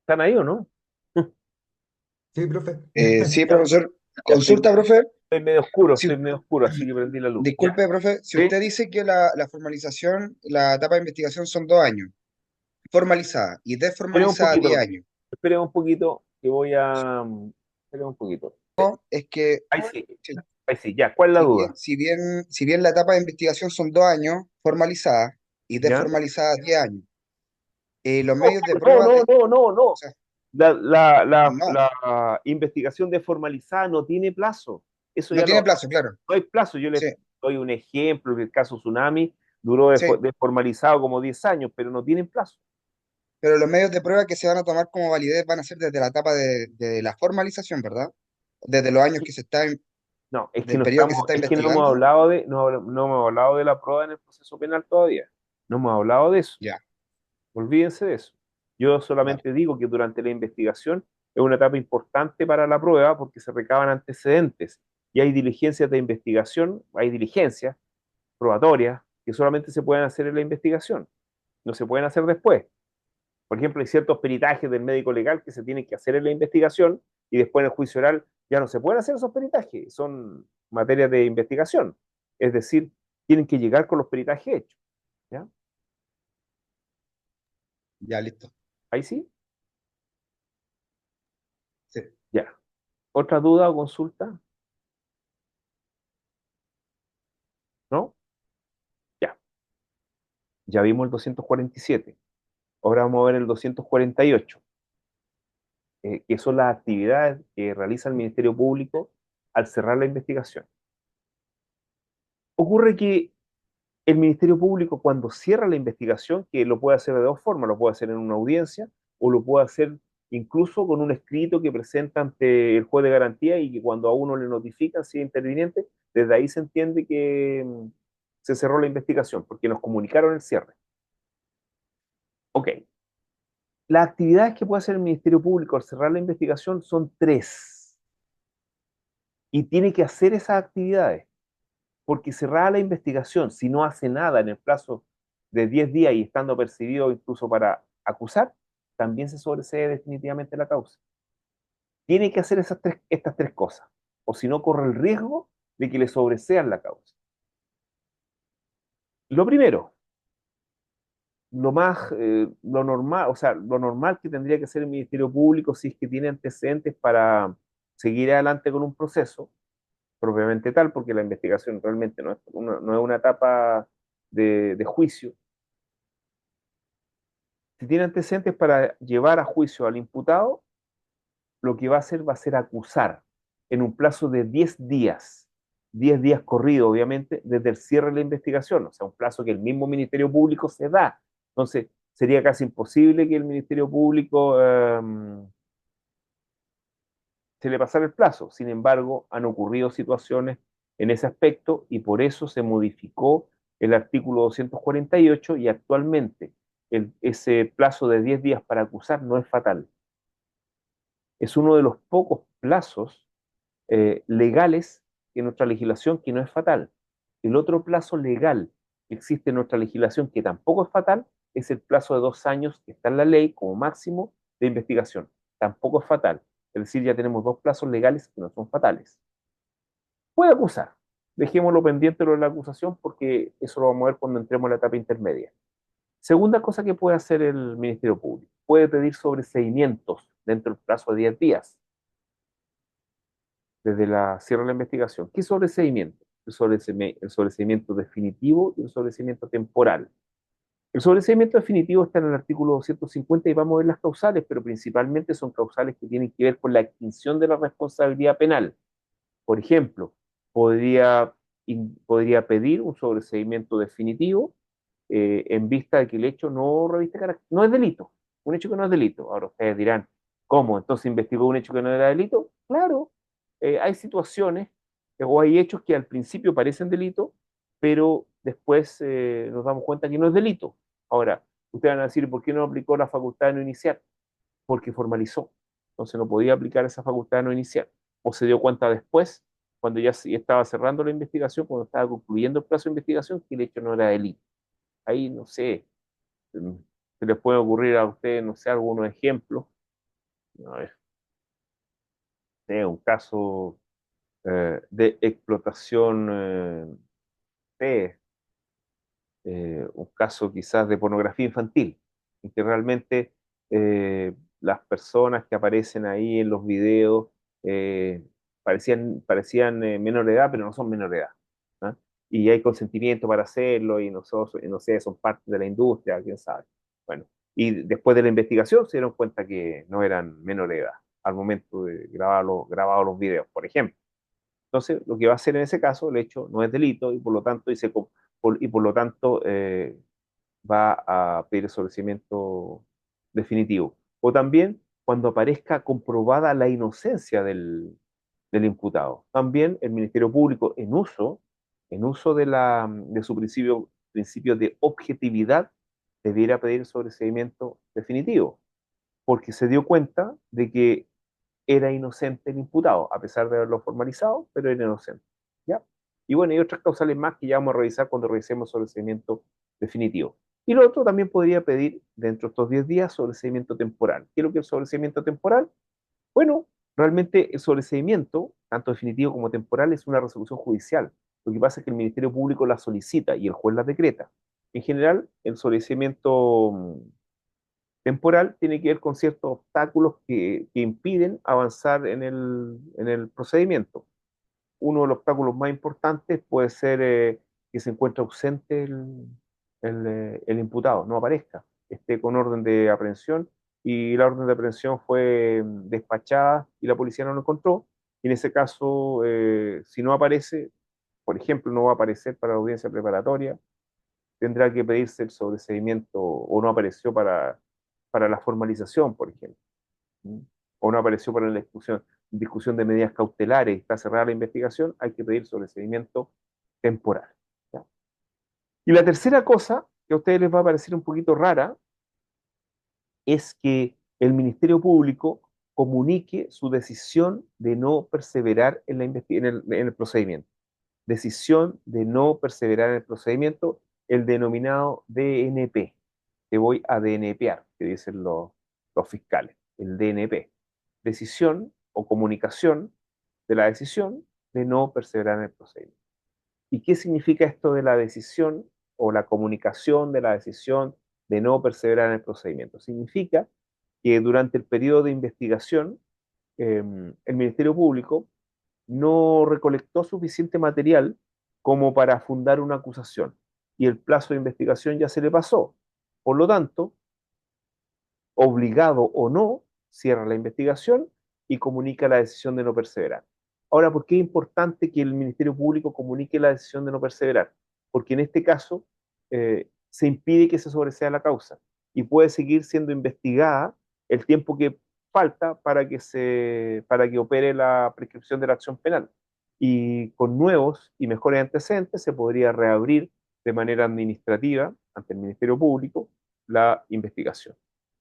¿Están ahí o no? Sí, profe. Sí, Ya, profesor. ya Consulta, profe. estoy Si, medio oscuro, así que prendí la luz. ¿Ya? disculpe, profe. Si ¿Sí? usted dice que la formalización, la etapa de investigación son 2 años, formalizada y Esperen un desformalizada poquito, 10 años, esperen un poquito, que voy a... Esperen un poquito. es que Ahí sí, si, ahí sí, ya. ¿Cuál es la si bien, duda? si bien, si bien la etapa de investigación son 2 años formalizada y ¿Ya? desformalizada 10 años, los No, medios de no, prueba no, de, no, no, o no. sea, no, La investigación desformalizada no tiene plazo. Eso no ya tiene plazo, claro. no hay plazo. Yo les Sí, doy un ejemplo, que el caso Tsunami duró sí. desformalizado como 10 años, pero no tienen plazo. Pero los medios de prueba que se van a tomar como validez van a ser desde la etapa de la formalización, ¿verdad? Desde los años que se está, No, es que del periodo que se está es que no hemos investigando. hablado no hemos hablado de la prueba en el proceso penal todavía. No hemos hablado de eso. Ya, Olvídense de eso. Yo vale. solamente digo que durante la investigación es una etapa importante para la prueba porque se recaban antecedentes y hay diligencias de investigación, hay diligencias probatorias que solamente se pueden hacer en la investigación, no se pueden hacer después. Por ejemplo, hay ciertos peritajes del médico legal que se tienen que hacer en la investigación y después en el juicio oral ya no se pueden hacer esos peritajes, son materias de investigación. Es decir, tienen que llegar con los peritajes hechos. ¿Ya? Ya, listo. Ahí sí, Sí. ya. ¿Otra duda o consulta? ¿No? Ya. Ya vimos el 247. Ahora vamos a ver el 248, que son las actividades que realiza el Ministerio Público al cerrar la investigación. Ocurre que el Ministerio Público, cuando cierra la investigación, que lo puede hacer de dos formas, lo puede hacer en una audiencia o lo puede hacer incluso con un escrito que presenta ante el juez de garantía y que cuando a uno le notifican si es interviniente, desde ahí se entiende que se cerró la investigación, porque nos comunicaron el cierre. Ok, las actividades que puede hacer el Ministerio Público al cerrar la investigación son 3 y tiene que hacer esas actividades, porque cerrada la investigación, si no hace nada en el plazo de 10 días y estando percibido incluso para acusar, también se sobresee definitivamente la causa. Tiene que hacer estas 3 cosas, o si no corre el riesgo de que le sobresean la causa. Lo primero, lo normal, o sea, lo normal que tendría que hacer el Ministerio Público si es que tiene antecedentes para seguir adelante con un proceso, propiamente tal, porque la investigación realmente no es una etapa de juicio. Si tiene antecedentes para llevar a juicio al imputado, lo que va a ser acusar en un plazo de 10 días corrido, obviamente, desde el cierre de la investigación, o sea, un plazo que el mismo Ministerio Público se da. Entonces, sería casi imposible que el Ministerio Público se le pasara el plazo. Sin embargo, han ocurrido situaciones en ese aspecto y por eso se modificó el artículo 248 y actualmente ese plazo de 10 días para acusar no es fatal. Es uno de los pocos plazos legales en nuestra legislación que no es fatal. El otro plazo legal que existe en nuestra legislación que tampoco es fatal es el plazo de 2 años que está en la ley como máximo de investigación. Tampoco es fatal. Es decir, ya tenemos dos plazos legales que no son fatales. Puede acusar. Dejémoslo pendiente lo de la acusación porque eso lo vamos a ver cuando entremos en la etapa intermedia. Segunda cosa que puede hacer el Ministerio Público. Puede pedir sobreseimientos dentro del plazo de 10 días desde la cierre de la investigación. ¿Qué sobreseimiento? El sobreseimiento definitivo y el sobreseimiento temporal. El sobreseimiento definitivo está en el artículo 250 y vamos a ver las causales, pero principalmente son causales que tienen que ver con la extinción de la responsabilidad penal. Por ejemplo, podría, podría pedir un sobreseimiento definitivo en vista de que el hecho no reviste carácter, no es delito, un hecho que no es delito. Ahora ustedes dirán, ¿cómo? ¿Entonces investigó un hecho que no era delito? Claro, hay situaciones o hay hechos que al principio parecen delito, pero después nos damos cuenta que no es delito. Ahora, ustedes van a decir, ¿por qué no aplicó la facultad de no iniciar? Porque formalizó. Entonces no podía aplicar esa facultad de no iniciar. O se dio cuenta después, cuando ya estaba cerrando la investigación, cuando estaba concluyendo el plazo de investigación, que el hecho no era delito. Ahí, no sé, se les puede ocurrir a ustedes, no sé, algunos ejemplos. A ver, un caso de explotación, un caso quizás de pornografía infantil, en que realmente las personas que aparecen ahí en los videos eh, parecían menor de edad, pero no son menor de edad. ¿Ah? Y hay consentimiento para hacerlo, y nosotros, no sé, son parte de la industria, quién sabe. Bueno, y después de la investigación se dieron cuenta que no eran menor de edad al momento de grabar los videos, por ejemplo. Entonces, lo que va a hacer en ese caso, el hecho no es delito y por lo tanto, va a pedir el sobreseimiento definitivo. O también cuando aparezca comprobada la inocencia del imputado. También el Ministerio Público, en uso de su principio de objetividad, debiera pedir el sobreseimiento definitivo, porque se dio cuenta de que era inocente el imputado, a pesar de haberlo formalizado, pero era inocente. ¿Ya? Y bueno, hay otras causales más que ya vamos a revisar cuando revisemos sobre el seguimiento definitivo. Y lo otro también podría pedir, dentro de estos 10 días, sobreseimiento temporal. ¿Qué es lo que es el sobreseimiento temporal? Bueno, realmente el sobreseimiento, tanto definitivo como temporal, es una resolución judicial. Lo que pasa es que el Ministerio Público la solicita y el juez la decreta. En general, el sobreseimiento temporal tiene que ver con ciertos obstáculos que impiden avanzar en el procedimiento. Uno de los obstáculos más importantes puede ser que se encuentre ausente el imputado, no aparezca, esté con orden de aprehensión y la orden de aprehensión fue despachada y la policía no lo encontró. Y en ese caso, si no aparece, por ejemplo, no va a aparecer para la audiencia preparatoria, tendrá que pedirse el sobreseimiento o no apareció para la formalización, por ejemplo, ¿sí? O no apareció para la discusión de medidas cautelares y está cerrada la investigación, hay que pedir sobreseimiento temporal. ¿Ya? Y la tercera cosa que a ustedes les va a parecer un poquito rara es que el Ministerio Público comunique su decisión de no perseverar en el procedimiento. Decisión de no perseverar en el procedimiento, el denominado DNP. Te voy a DNPar, que dicen los fiscales, el DNP. Decisión o comunicación de la decisión de no perseverar en el procedimiento. ¿Y qué significa esto de la decisión o la comunicación de la decisión de no perseverar en el procedimiento? Significa que durante el periodo de investigación, el Ministerio Público no recolectó suficiente material como para fundar una acusación y el plazo de investigación ya se le pasó. Por lo tanto, obligado o no, cierra la investigación y comunica la decisión de no perseverar. Ahora, ¿por qué es importante que el Ministerio Público comunique la decisión de no perseverar? Porque en este caso se impide que se sobresea la causa y puede seguir siendo investigada el tiempo que falta para que opere la prescripción de la acción penal. Y con nuevos y mejores antecedentes se podría reabrir de manera administrativa ante el Ministerio Público la investigación.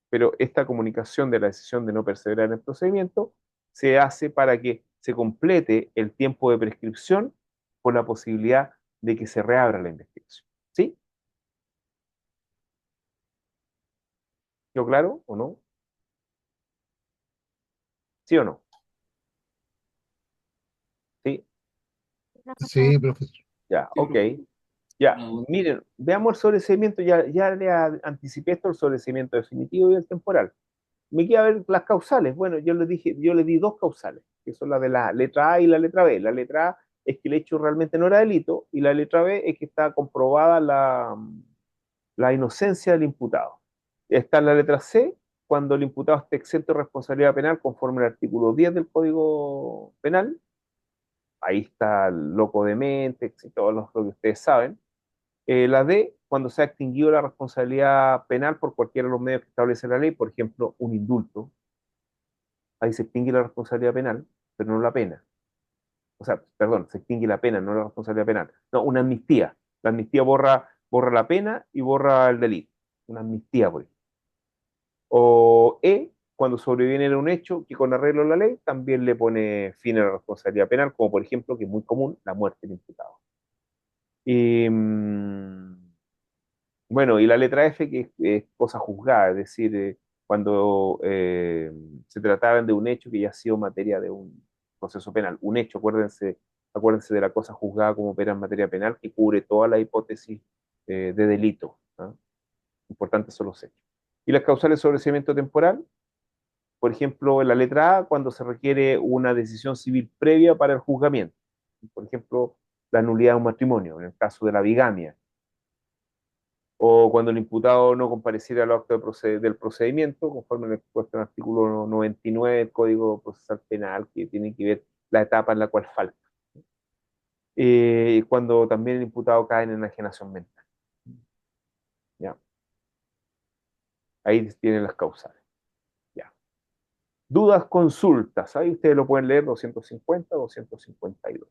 Pero esta comunicación de la decisión de no perseverar en el procedimiento se hace para que se complete el tiempo de prescripción con la posibilidad de que se reabra la investigación. ¿Sí? ¿Quedó claro o no? ¿Sí o no? ¿Sí? Sí, profesor. Ya, ok. Ya, miren, veamos el sobreseimiento, ya le anticipé esto, el sobreseimiento definitivo y el temporal. Me queda ver las causales. Bueno, yo les dije, yo les di dos causales, que son las de la letra A y la letra B. La letra A es que el hecho realmente no era delito, y la letra B es que está comprobada la inocencia del imputado. Está en la letra C, cuando el imputado esté exento de responsabilidad penal conforme al artículo 10 del Código Penal. Ahí está el loco de mente, y todo lo que ustedes saben. La D, cuando se ha extinguido la responsabilidad penal por cualquiera de los medios que establece la ley, por ejemplo, un indulto. Ahí se extingue la responsabilidad penal, pero no la pena. O sea, perdón, se extingue la pena, no la responsabilidad penal. No, una amnistía. La amnistía borra la pena y borra el delito. Una amnistía, por ejemplo. O E, cuando sobreviene un hecho que con arreglo a la ley también le pone fin a la responsabilidad penal, como por ejemplo, que es muy común, la muerte del imputado. Y, bueno, y la letra F, que es cosa juzgada, es decir, cuando se trataban de un hecho que ya ha sido materia de un proceso penal. Un hecho, acuérdense de la cosa juzgada como opera en materia penal, que cubre toda la hipótesis de delito, ¿no? Importantes son los hechos. Y las causales de sobreseimiento temporal, por ejemplo, en la letra A, cuando se requiere una decisión civil previa para el juzgamiento. Por ejemplo, la nulidad de un matrimonio, en el caso de la bigamia, o cuando el imputado no compareciera al acto del procedimiento, conforme lo expuesto en el artículo 99 del Código Procesal Penal, que tiene que ver la etapa en la cual falta. Cuando también el imputado cae en enajenación mental. ¿Ya? Ahí tienen las causales. ¿Ya? Dudas, consultas. Ahí ustedes lo pueden leer, 250, 252.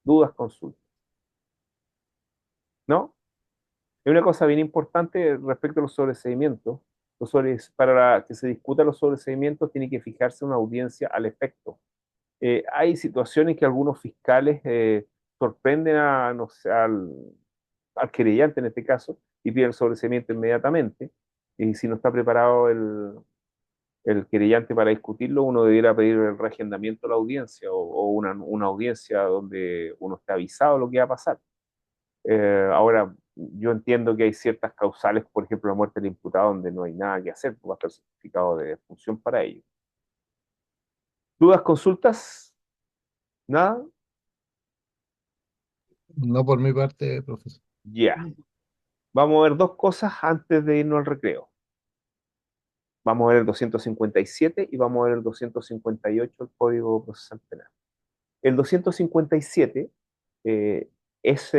Dudas, consultas. ¿No? Es una cosa bien importante respecto a los sobreseimientos. Para que se discutan los sobreseimientos tiene que fijarse una audiencia al efecto. Hay situaciones que algunos fiscales sorprenden no sé, al querellante en este caso y piden el sobreseimiento inmediatamente. Y si no está preparado el querellante para discutirlo, uno debiera pedir el reagendamiento de la audiencia o una audiencia donde uno esté avisado de lo que va a pasar. Ahora, yo entiendo que hay ciertas causales, por ejemplo, la muerte del imputado, donde no hay nada que hacer, va a estar certificado de defunción para ello. ¿Dudas, consultas? ¿Nada? No por mi parte, profesor. Ya. Vamos a ver dos cosas antes de irnos al recreo. Vamos a ver el 257 y vamos a ver el 258 del Código Procesal Penal. El 257 eh, es,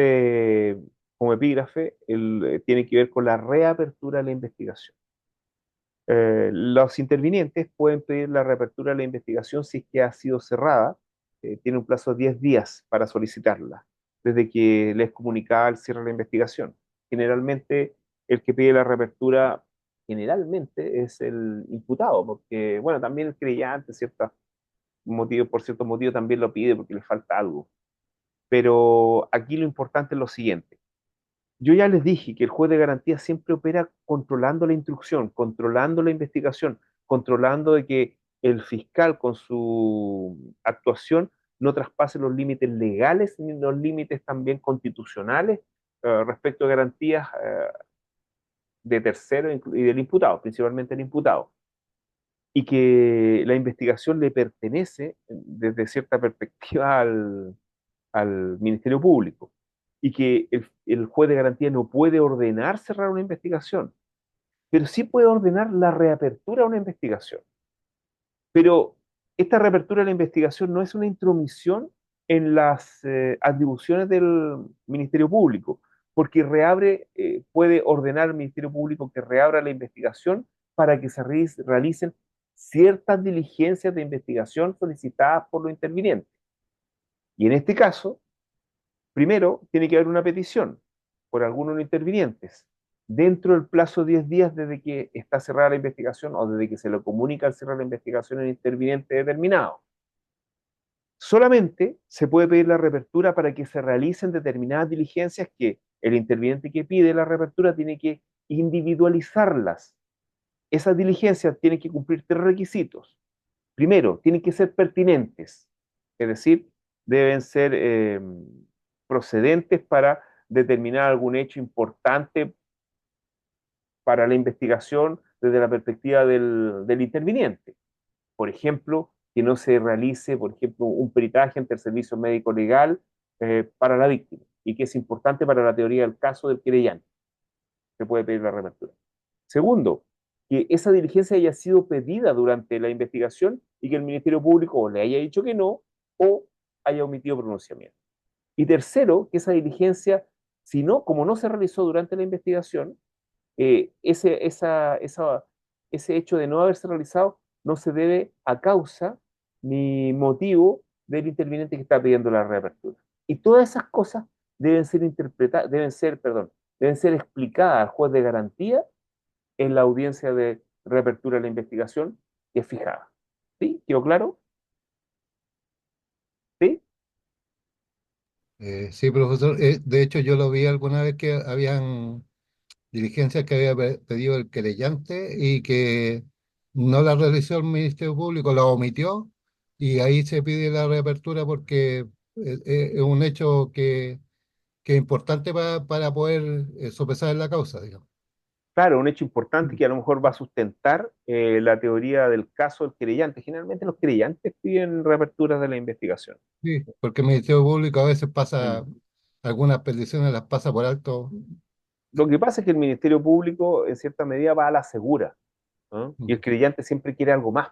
como epígrafe, tiene que ver con la reapertura de la investigación. Los intervinientes pueden pedir la reapertura de la investigación si es que ha sido cerrada. Tiene un plazo de 10 días para solicitarla, desde que les comunicaba el cierre de la investigación. Generalmente, el que pide la reapertura, generalmente, es el imputado, porque, bueno, también el creyente, por ciertos motivos, también lo pide porque le falta algo. Pero aquí lo importante es lo siguiente. Yo ya les dije que el juez de garantía siempre opera controlando la instrucción, controlando la investigación, controlando de que el fiscal con su actuación no traspase los límites legales ni los límites también constitucionales respecto a garantías de tercero y del imputado, principalmente el imputado. Y que la investigación le pertenece desde cierta perspectiva al Ministerio Público y que el juez de garantía no puede ordenar cerrar una investigación, pero sí puede ordenar la reapertura de una investigación. Pero esta reapertura de la investigación no es una intromisión en las atribuciones del Ministerio Público, porque puede ordenar al Ministerio Público que reabra la investigación para que se realicen ciertas diligencias de investigación solicitadas por los intervinientes. Y en este caso, primero tiene que haber una petición. por algunos de los intervinientes, dentro del plazo de 10 días desde que está cerrada la investigación o desde que se le comunica al cerrar la investigación al interviniente determinado. Solamente se puede pedir la reapertura para que se realicen determinadas diligencias que el interviniente que pide la reapertura tiene que individualizarlas. Esas diligencias tienen que cumplir 3 requisitos. Primero, tienen que ser pertinentes, es decir, deben ser procedentes para determinar algún hecho importante para la investigación desde la perspectiva del interviniente. Por ejemplo, que no se realice, por ejemplo, un peritaje ante el servicio médico legal para la víctima y que es importante para la teoría del caso del querellante. Se puede pedir la reapertura. Segundo, que esa diligencia haya sido pedida durante la investigación y que el Ministerio Público o le haya dicho que no o haya omitido pronunciamiento. Y tercero, que esa diligencia, si no, como no se realizó durante la investigación, ese hecho de no haberse realizado no se debe a causa ni motivo del interviniente que está pidiendo la reapertura. Y todas esas cosas deben ser interpretadas, deben ser explicadas al juez de garantía en la audiencia de reapertura de la investigación que es fijada. ¿Sí? ¿Quedó claro? ¿Sí? Sí, profesor. De hecho, yo lo vi alguna vez que habían diligencias que había pedido el querellante y que no la realizó el Ministerio Público, la omitió y ahí se pide la reapertura porque es un hecho que es importante para poder sopesar la causa, digamos. Claro, un hecho importante que a lo mejor va a sustentar la teoría del caso del querellante. Generalmente los querellantes piden reaperturas de la investigación. Sí, porque el Ministerio Público a veces pasa, Mm. algunas peticiones las pasa por alto. Lo que pasa es que el Ministerio Público, en cierta medida, va a la segura, ¿no? Y el querellante siempre quiere algo más.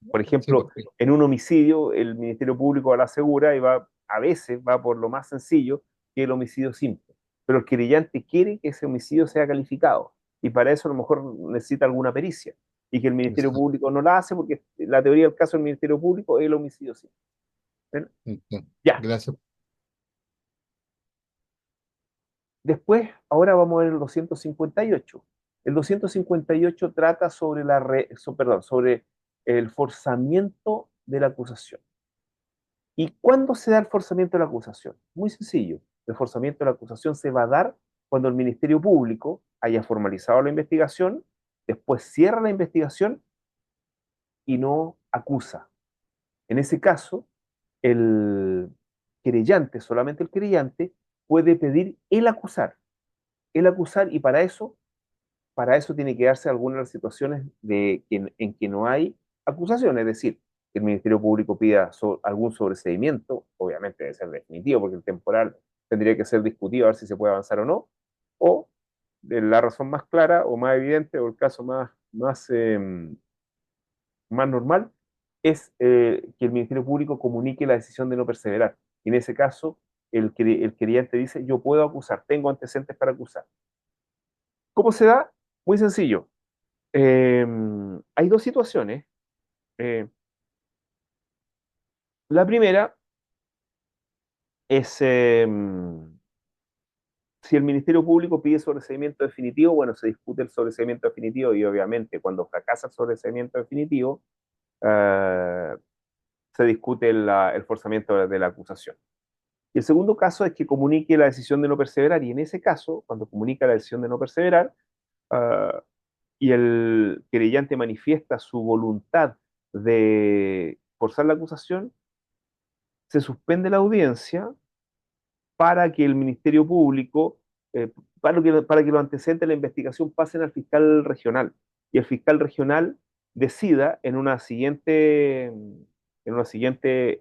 Por Sí, ejemplo, porque en un homicidio, el Ministerio Público va a la segura y a veces va por lo más sencillo, que es el homicidio simple. Pero el querellante quiere que ese homicidio sea calificado. Y para eso a lo mejor necesita alguna pericia. Y que el Ministerio exacto, Público no la hace porque la teoría del caso del Ministerio Público es el homicidio simple. ¿Ven? entiendo. Ya. Gracias. Después, ahora vamos a ver el 258. El 258 trata sobre sobre el forzamiento de la acusación. ¿Y cuándo se da el forzamiento de la acusación? Muy sencillo. El forzamiento de la acusación se va a dar cuando el Ministerio Público haya formalizado la investigación, después cierra la investigación y no acusa. En ese caso, el querellante, solamente el querellante, puede pedir el acusar y para eso tiene que darse algunas de las situaciones en que no hay acusación, es decir, que el Ministerio Público pida algún sobreseimiento, obviamente debe ser definitivo, porque el temporal tendría que ser discutido a ver si se puede avanzar o no, o la razón más clara o más evidente, o el caso más normal, es que el Ministerio Público comunique la decisión de no perseverar. Y en ese caso, el querellante dice, yo puedo acusar, tengo antecedentes para acusar. ¿Cómo se da? Muy sencillo. Eh, Hay dos situaciones. Eh, la primera es si el Ministerio Público pide sobreseimiento definitivo, bueno, se discute el sobreseimiento definitivo y obviamente cuando fracasa el sobreseimiento definitivo, eh, se discute el forzamiento de la acusación. Y el segundo caso es que comunique la decisión de no perseverar y en ese caso, cuando comunica la decisión de no perseverar, uh, y el querellante manifiesta su voluntad de forzar la acusación, se suspende la audiencia para que el Ministerio Público, para que los antecedentes de la investigación pasen al fiscal regional y el fiscal regional decida en una siguiente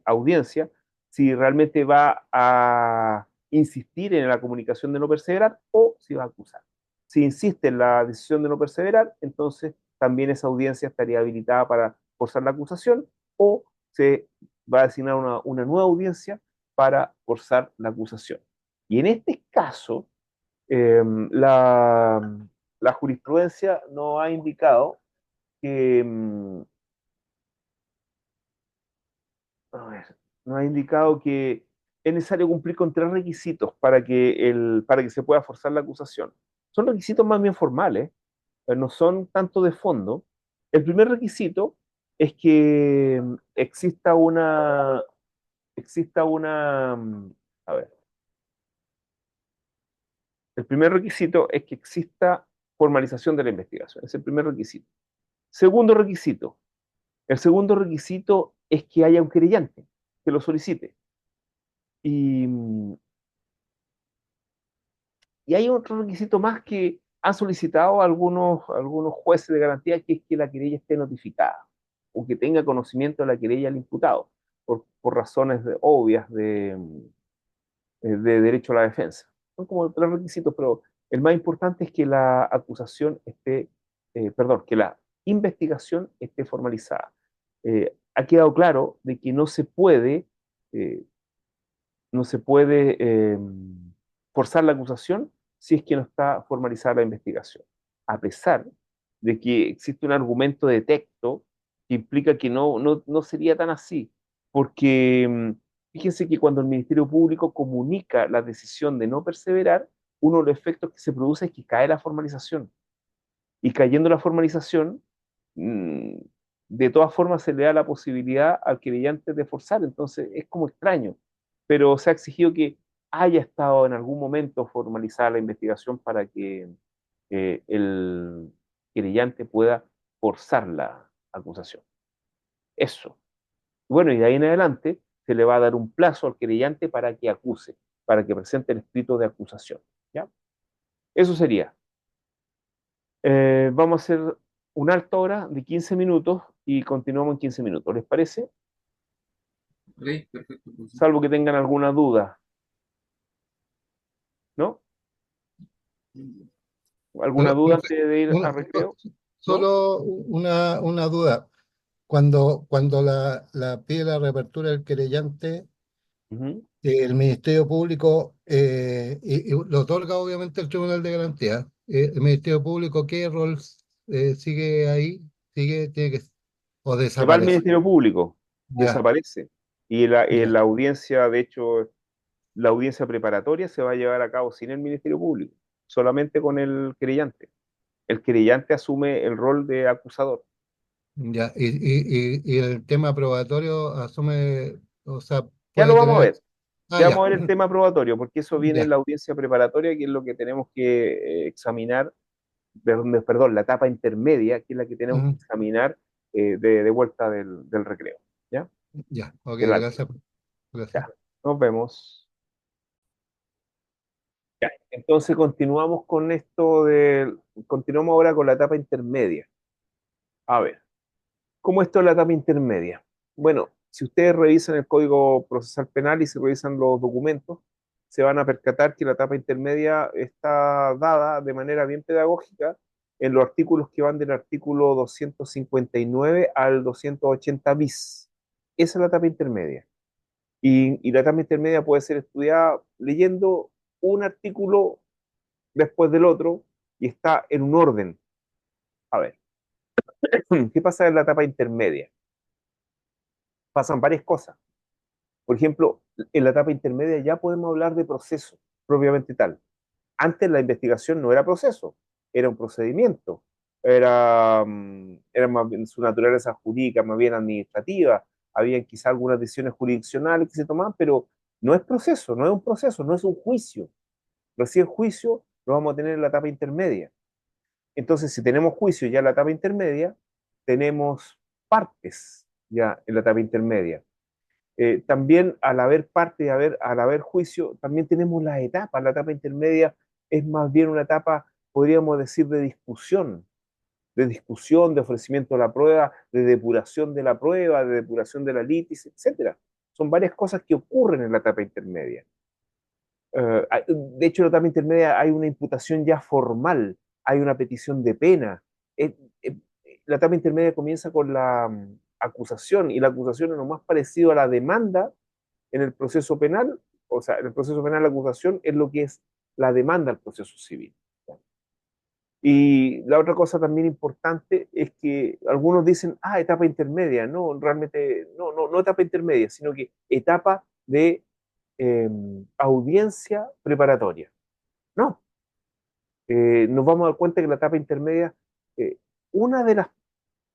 audiencia si realmente va a insistir en la comunicación de no perseverar o si va a acusar. Si insiste en la decisión de no perseverar, entonces también esa audiencia estaría habilitada para forzar la acusación o se va a designar una nueva audiencia para forzar la acusación. Y en este caso, eh, la, la jurisprudencia no ha indicado que, a ver, no ha indicado es necesario cumplir con 3 requisitos para que se pueda forzar la acusación. Son requisitos más bien formales, no son tanto de fondo. El primer requisito es que exista una, a ver, el primer requisito es que exista formalización de la investigación, es el primer requisito. Segundo requisito, el segundo requisito es que haya un querellante que lo solicite. Y, y hay otro requisito más que han solicitado algunos jueces de garantía, que es que la querella esté notificada o que tenga conocimiento de la querella al imputado, por razones obvias de derecho a la defensa. Son como 3 requisitos, pero el más importante es que la acusación esté, perdón, que la investigación esté formalizada. Ha quedado claro de que eh, no se puede forzar la acusación si es que no está formalizada la investigación, a pesar de que existe un argumento de texto que implica que no sería tan así, porque fíjense que cuando el Ministerio Público comunica la decisión de no perseverar, uno de los efectos que se produce es que cae la formalización, y cayendo la formalización, mm, de todas formas se le da la posibilidad al querellante de forzar, entonces es como extraño, pero se ha exigido que haya estado en algún momento formalizada la investigación para que el querellante pueda forzar la acusación. Eso. Bueno, y de ahí en adelante se le va a dar un plazo al querellante para que acuse, para que presente el escrito de acusación. ¿Ya? Eso sería. Vamos a hacer un alto ahora de 15 minutos y continuamos en 15 minutos. ¿Les parece? Ok, perfecto, profesor. Salvo que tengan alguna duda, ¿no? ¿Alguna duda Profe, antes de ir a una- recreo? ¿No? solo una duda. Cuando la pide la reapertura del querellante, Ujú. el Ministerio Público y lo otorga obviamente el Tribunal de Garantía. ¿El Ministerio Público qué rol sigue ahí? Tiene que, o Se va al desaparece? Ministerio Público, Ya, desaparece. Y ya, la audiencia, de hecho, la audiencia preparatoria se va a llevar a cabo sin el Ministerio Público, solamente con el querellante. El querellante asume el rol de acusador. ya. Y el tema probatorio asume, o sea, Ya lo puede vamos a tener. ver. Ah, Ya vamos ya, a ver el tema probatorio, porque eso viene en ya. la audiencia preparatoria, que es lo que tenemos que examinar, perdón, la etapa intermedia, que es la que tenemos que Ujú, examinar de vuelta del recreo. ¿Ya? ya, ok, Del alto. gracias. Gracias. Ya. Nos vemos. Ya. Entonces continuamos con continuamos ahora con la etapa intermedia. A ver, ¿cómo es esto la etapa intermedia? Bueno, si ustedes revisan el Código Procesal Penal y si revisan los documentos, se van a percatar que la etapa intermedia está dada de manera bien pedagógica en los artículos que van del artículo 259 al 280 bis. Esa es la etapa intermedia. Y la etapa intermedia puede ser estudiada leyendo un artículo después del otro y está en un orden. A ver, ¿qué pasa en la etapa intermedia? Pasan varias cosas. Por ejemplo, en la etapa intermedia ya podemos hablar de proceso propiamente tal. Antes la investigación no era proceso, era un procedimiento, era más bien su naturaleza jurídica, más bien administrativa, había quizá algunas decisiones jurisdiccionales que se tomaban, pero no es proceso, no es un proceso, no es un juicio. Recién juicio lo vamos a tener en la etapa intermedia. Entonces, si tenemos juicio ya en la etapa intermedia, tenemos partes ya en la etapa intermedia. También al haber parte y al haber juicio, también tenemos las etapas. La etapa intermedia es más bien una etapa, podríamos decir, de discusión, de ofrecimiento de la prueba, de depuración de la prueba, de depuración de la litis, etcétera. Son varias cosas que ocurren en la etapa intermedia. De hecho, en la etapa intermedia hay una imputación ya formal, hay una petición de pena. Eh, eh, la etapa intermedia comienza con la acusación, y la acusación es lo más parecido a la demanda en el proceso penal. O sea, en el proceso penal la acusación es lo que es la demanda al proceso civil. Y la otra cosa también importante es que algunos dicen, etapa intermedia. No, realmente, no etapa intermedia, sino que etapa de audiencia preparatoria. No, nos vamos a dar cuenta que la etapa intermedia, eh, una de las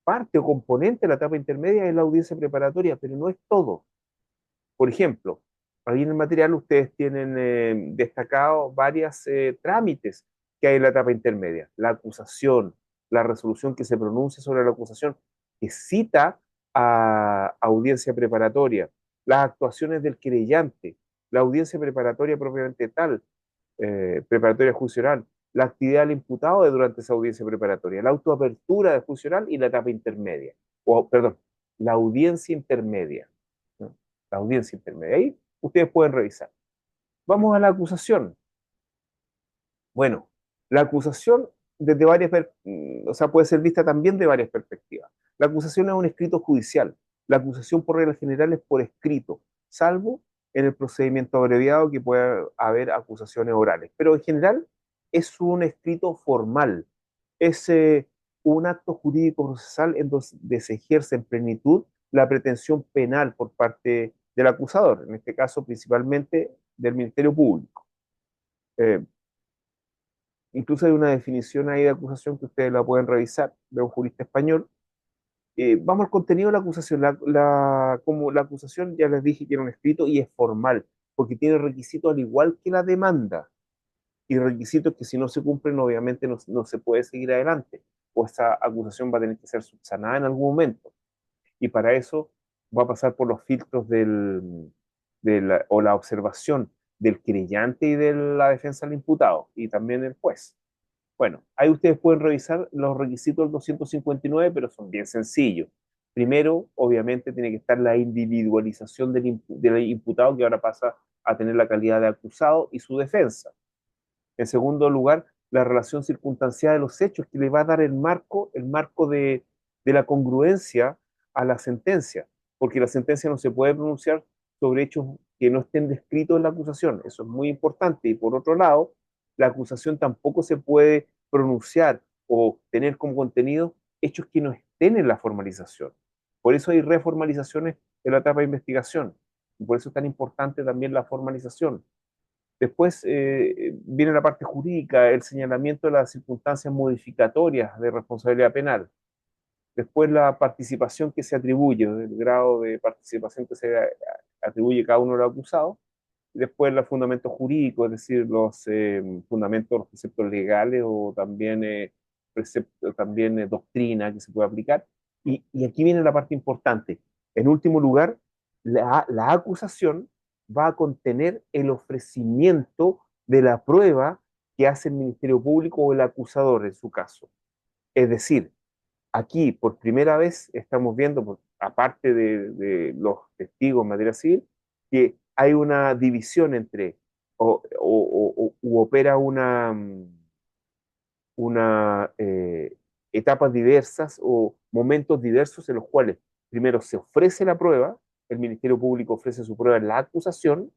partes o componentes de la etapa intermedia es la audiencia preparatoria, pero no es todo. Por ejemplo, ahí en el material ustedes tienen destacado varios trámites que hay en la etapa intermedia. La acusación, la resolución que se pronuncia sobre la acusación, que cita a audiencia preparatoria, las actuaciones del querellante, la audiencia preparatoria propiamente tal, preparatoria juicio oral, la actividad del imputado durante esa audiencia preparatoria, la autoapertura de juicio oral y la etapa intermedia, o perdón, la audiencia intermedia, ¿no? La audiencia intermedia. Ahí ustedes pueden revisar. Vamos a la acusación. Bueno, la acusación desde o sea, puede ser vista también de varias perspectivas. La acusación es un escrito judicial. La acusación por regla general es por escrito, salvo en el procedimiento abreviado que pueda haber acusaciones orales. Pero en general es un escrito formal. Es un acto jurídico procesal en donde se ejerce en plenitud la pretensión penal por parte del acusador, en este caso principalmente del Ministerio Público. Eh, Incluso hay una definición ahí de acusación que ustedes la pueden revisar de un jurista español. Vamos al contenido de la acusación. Como la acusación, ya les dije que era un escrito y es formal, porque tiene requisitos al igual que la demanda. Y requisitos que si no se cumplen, obviamente no se puede seguir adelante. O esa acusación va a tener que ser subsanada en algún momento. Y para eso va a pasar por los filtros o la observación del querellante y de la defensa del imputado, y también del juez. Bueno, ahí ustedes pueden revisar los requisitos del 259, pero son bien sencillos. Primero, obviamente, tiene que estar la individualización del imputado, que ahora pasa a tener la calidad de acusado, y su defensa. En segundo lugar, la relación circunstancial de los hechos, que le va a dar el marco de la congruencia a la sentencia, porque la sentencia no se puede pronunciar sobre hechos que no estén descritos en la acusación. Eso es muy importante. Y por otro lado, la acusación tampoco se puede pronunciar o tener como contenido hechos que no estén en la formalización. Por eso hay reformalizaciones en la etapa de investigación. Y por eso es tan importante también la formalización. Después viene la parte jurídica, el señalamiento de las circunstancias modificatorias de responsabilidad penal. Después la participación que se atribuye, el grado de participación que se atribuye cada uno de los acusados. Después los fundamentos jurídicos, es decir, los fundamentos, los preceptos legales o también, doctrina que se puede aplicar. Y aquí viene la parte importante. En último lugar, la acusación va a contener el ofrecimiento de la prueba que hace el Ministerio Público o el acusador en su caso. Es decir, aquí por primera vez estamos viendo, aparte de los testigos en materia civil, que hay una división entre, u opera una etapas diversas o momentos diversos en los cuales primero se ofrece la prueba, el Ministerio Público ofrece su prueba en la acusación,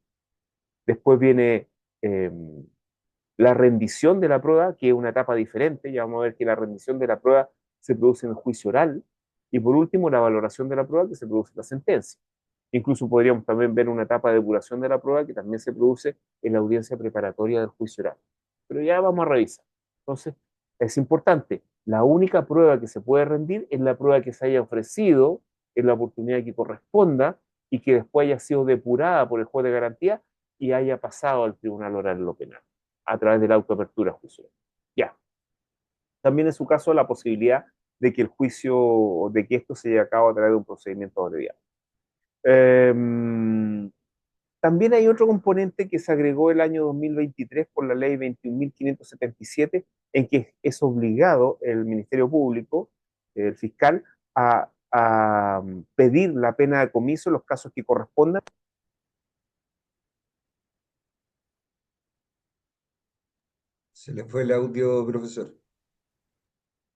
después viene eh, la rendición de la prueba, que es una etapa diferente. Ya vamos a ver que la rendición de la prueba se produce en el juicio oral. Y por último, la valoración de la prueba, que se produce en la sentencia. Incluso podríamos también ver una etapa de depuración de la prueba que también se produce en la audiencia preparatoria del juicio oral. Pero ya vamos a revisar. Entonces, es importante. La única prueba que se puede rendir es la prueba que se haya ofrecido en la oportunidad que corresponda y que después haya sido depurada por el juez de garantía y haya pasado al tribunal oral en lo penal a través de la autoapertura judicial. Ya. También en su caso la posibilidad de que el juicio, de que esto se lleve a cabo a través de un procedimiento abreviado. También hay otro componente que se agregó el año 2023 por la ley 21.577, en que es obligado el Ministerio Público, el fiscal, a pedir la pena de comiso en los casos que correspondan. Se le fue el audio, profesor.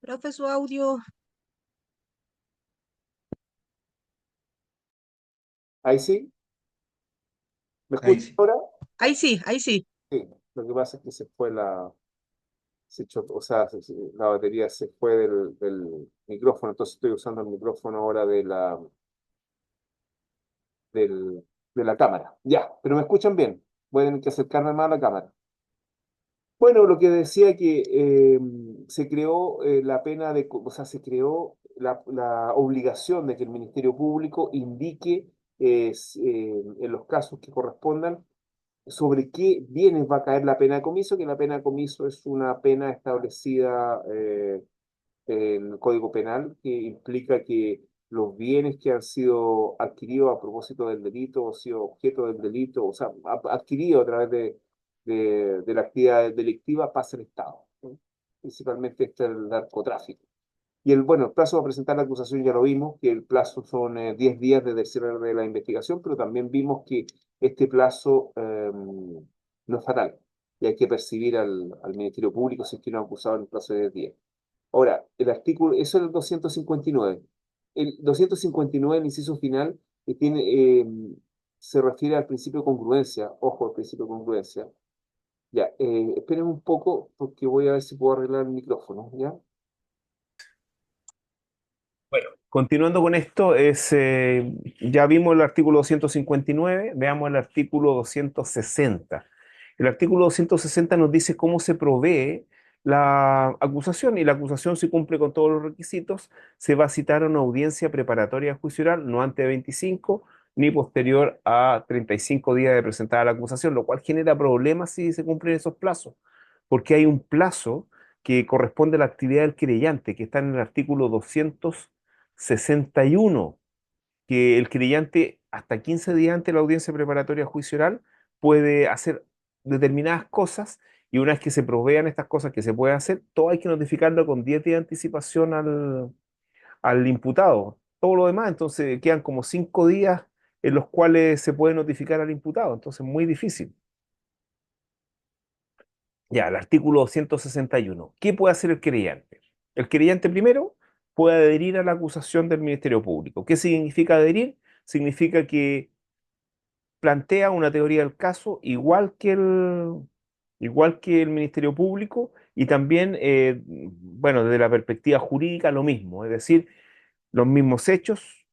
Profe, su audio. Ahí sí, ¿me Ahí escucha sí. ahora? Ahí sí, ahí sí. Sí, lo que pasa es que se fue o sea, la batería se fue del micrófono, entonces estoy usando el micrófono ahora del de la cámara. Ya, pero me escuchan bien. Voy a tener que acercarme más a la cámara. Bueno, lo que decía que se creó la pena de, o sea, se creó la obligación de que el Ministerio Público indique en los casos que correspondan sobre qué bienes va a caer la pena de comiso, que la pena de comiso es una pena establecida en el Código Penal que implica que los bienes que han sido adquiridos a propósito del delito o sido objeto del delito, o sea, adquiridos a través de la actividad delictiva, pasa al Estado, ¿no? Principalmente este es el narcotráfico. Y bueno, el plazo para presentar la acusación ya lo vimos, que el plazo son 10 días desde el cierre de la investigación, pero también vimos que este plazo no es fatal y hay que percibir al Ministerio Público si es que no ha acusado en el plazo de 10 días. Ahora, el artículo, eso es el 259. El 259, el inciso final, se refiere al principio de congruencia. Ojo, al principio de congruencia. Ya, esperen un poco porque voy a ver si puedo arreglar el micrófono, ¿ya? Bueno, continuando con esto, ya vimos el artículo 259, veamos el artículo 260. El artículo 260 nos dice cómo se provee la acusación y la acusación, si cumple con todos los requisitos, se va a citar a una audiencia preparatoria a juicio oral no antes de 25 ni posterior a 35 días de presentada la acusación, lo cual genera problemas si se cumplen esos plazos, porque hay un plazo que corresponde a la actividad del querellante, que está en el artículo 261, que el querellante hasta 15 días antes de la audiencia preparatoria a juicio oral puede hacer determinadas cosas y una vez que se provean estas cosas que se pueden hacer, todo hay que notificarlo con 10 días de anticipación al imputado. Todo lo demás, entonces quedan como 5 días en los cuales se puede notificar al imputado, entonces muy difícil. Ya, el artículo 261. ¿Qué puede hacer el querellante? El querellante primero puede adherir a la acusación del Ministerio Público. ¿Qué significa adherir? Significa que plantea una teoría del caso igual que el Ministerio Público y también, bueno, desde la perspectiva jurídica lo mismo, es decir, los mismos hechos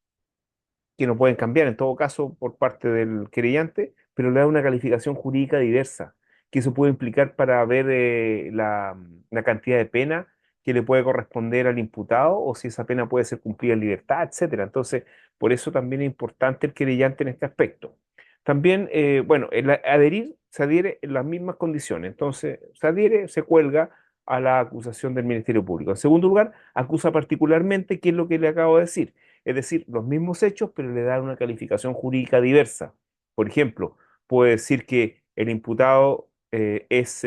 que no pueden cambiar en todo caso por parte del querellante, pero le da una calificación jurídica diversa, que eso puede implicar para ver la cantidad de pena que le puede corresponder al imputado o si esa pena puede ser cumplida en libertad, etcétera. Entonces, por eso también es importante el querellante en este aspecto. También, bueno, el adherir se adhiere en las mismas condiciones, entonces se adhiere, se cuelga a la acusación del Ministerio Público. En segundo lugar, acusa particularmente, ¿qué es lo que le acabo de decir? Es decir, los mismos hechos, pero le dan una calificación jurídica diversa. Por ejemplo, puede decir que el imputado es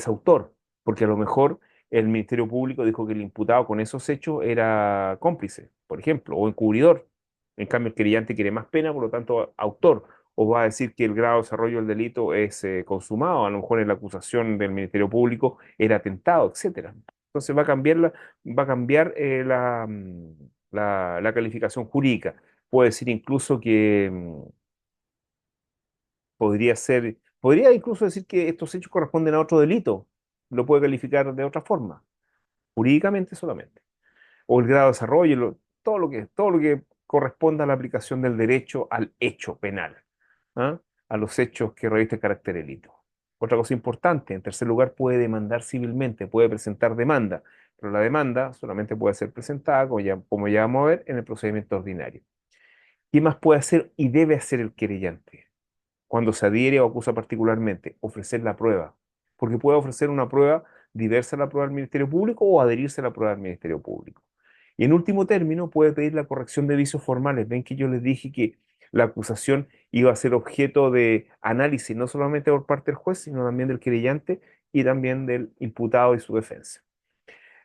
autor, porque a lo mejor el Ministerio Público dijo que el imputado con esos hechos era cómplice, por ejemplo, o encubridor. En cambio, el querellante quiere más pena, por lo tanto, autor. O va a decir que el grado de desarrollo del delito es consumado, a lo mejor en la acusación del Ministerio Público era atentado, etcétera. Entonces va a cambiar la calificación jurídica. Puede decir incluso que podría incluso decir que estos hechos corresponden a otro delito. Lo puede calificar de otra forma, jurídicamente solamente. O el grado de desarrollo, todo lo que corresponda a la aplicación del derecho al hecho penal, ¿ah? A los hechos que revisten carácter delito. Otra cosa importante, en tercer lugar, puede demandar civilmente, puede presentar demanda, pero la demanda solamente puede ser presentada, como ya vamos a ver, en el procedimiento ordinario. ¿Qué más puede hacer y debe hacer el querellante cuando se adhiere o acusa particularmente? Ofrecer la prueba, porque puede ofrecer una prueba diversa a la prueba del Ministerio Público o adherirse a la prueba del Ministerio Público. Y en último término, puede pedir la corrección de vicios formales. Ven que yo les dije que la acusación iba a ser objeto de análisis, no solamente por parte del juez, sino también del querellante y también del imputado y su defensa.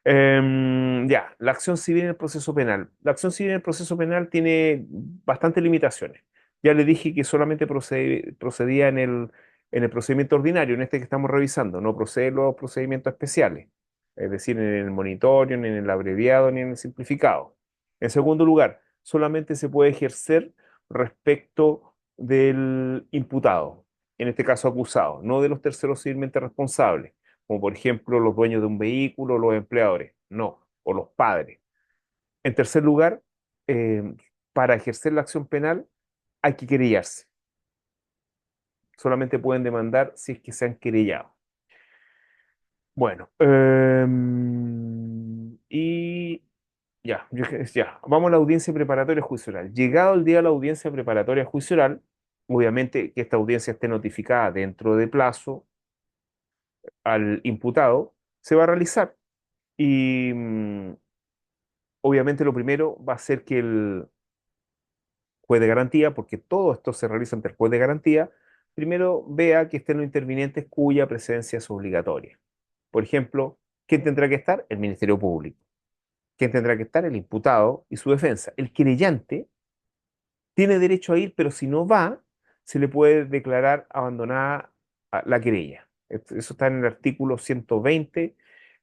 Ya, la acción civil en el proceso penal. La acción civil en el proceso penal tiene bastantes limitaciones. Ya le dije que solamente procedía en el procedimiento ordinario, en este que estamos revisando, no procede en los procedimientos especiales, es decir, en el monitorio, ni en el abreviado, ni en el simplificado. En segundo lugar, solamente se puede ejercer respecto del imputado, en este caso acusado, no de los terceros civilmente responsables como por ejemplo los dueños de un vehículo, los empleadores, no, o los padres. En tercer lugar, para ejercer la acción penal hay que querellarse. Solamente pueden demandar si es que se han querellado. Bueno, y ya, ya, vamos a la audiencia preparatoria a juicio oral. Llegado el día de la audiencia preparatoria a juicio oral, obviamente que esta audiencia esté notificada dentro de plazo al imputado, se va a realizar. Y obviamente lo primero va a ser que el juez de garantía, porque todo esto se realiza ante el juez de garantía, primero vea que estén los intervinientes cuya presencia es obligatoria. Por ejemplo, ¿quién tendrá que estar? El Ministerio Público. ¿Quién tendrá que estar? El imputado y su defensa. El querellante tiene derecho a ir, pero si no va, se le puede declarar abandonada la querella. Eso está en el artículo 120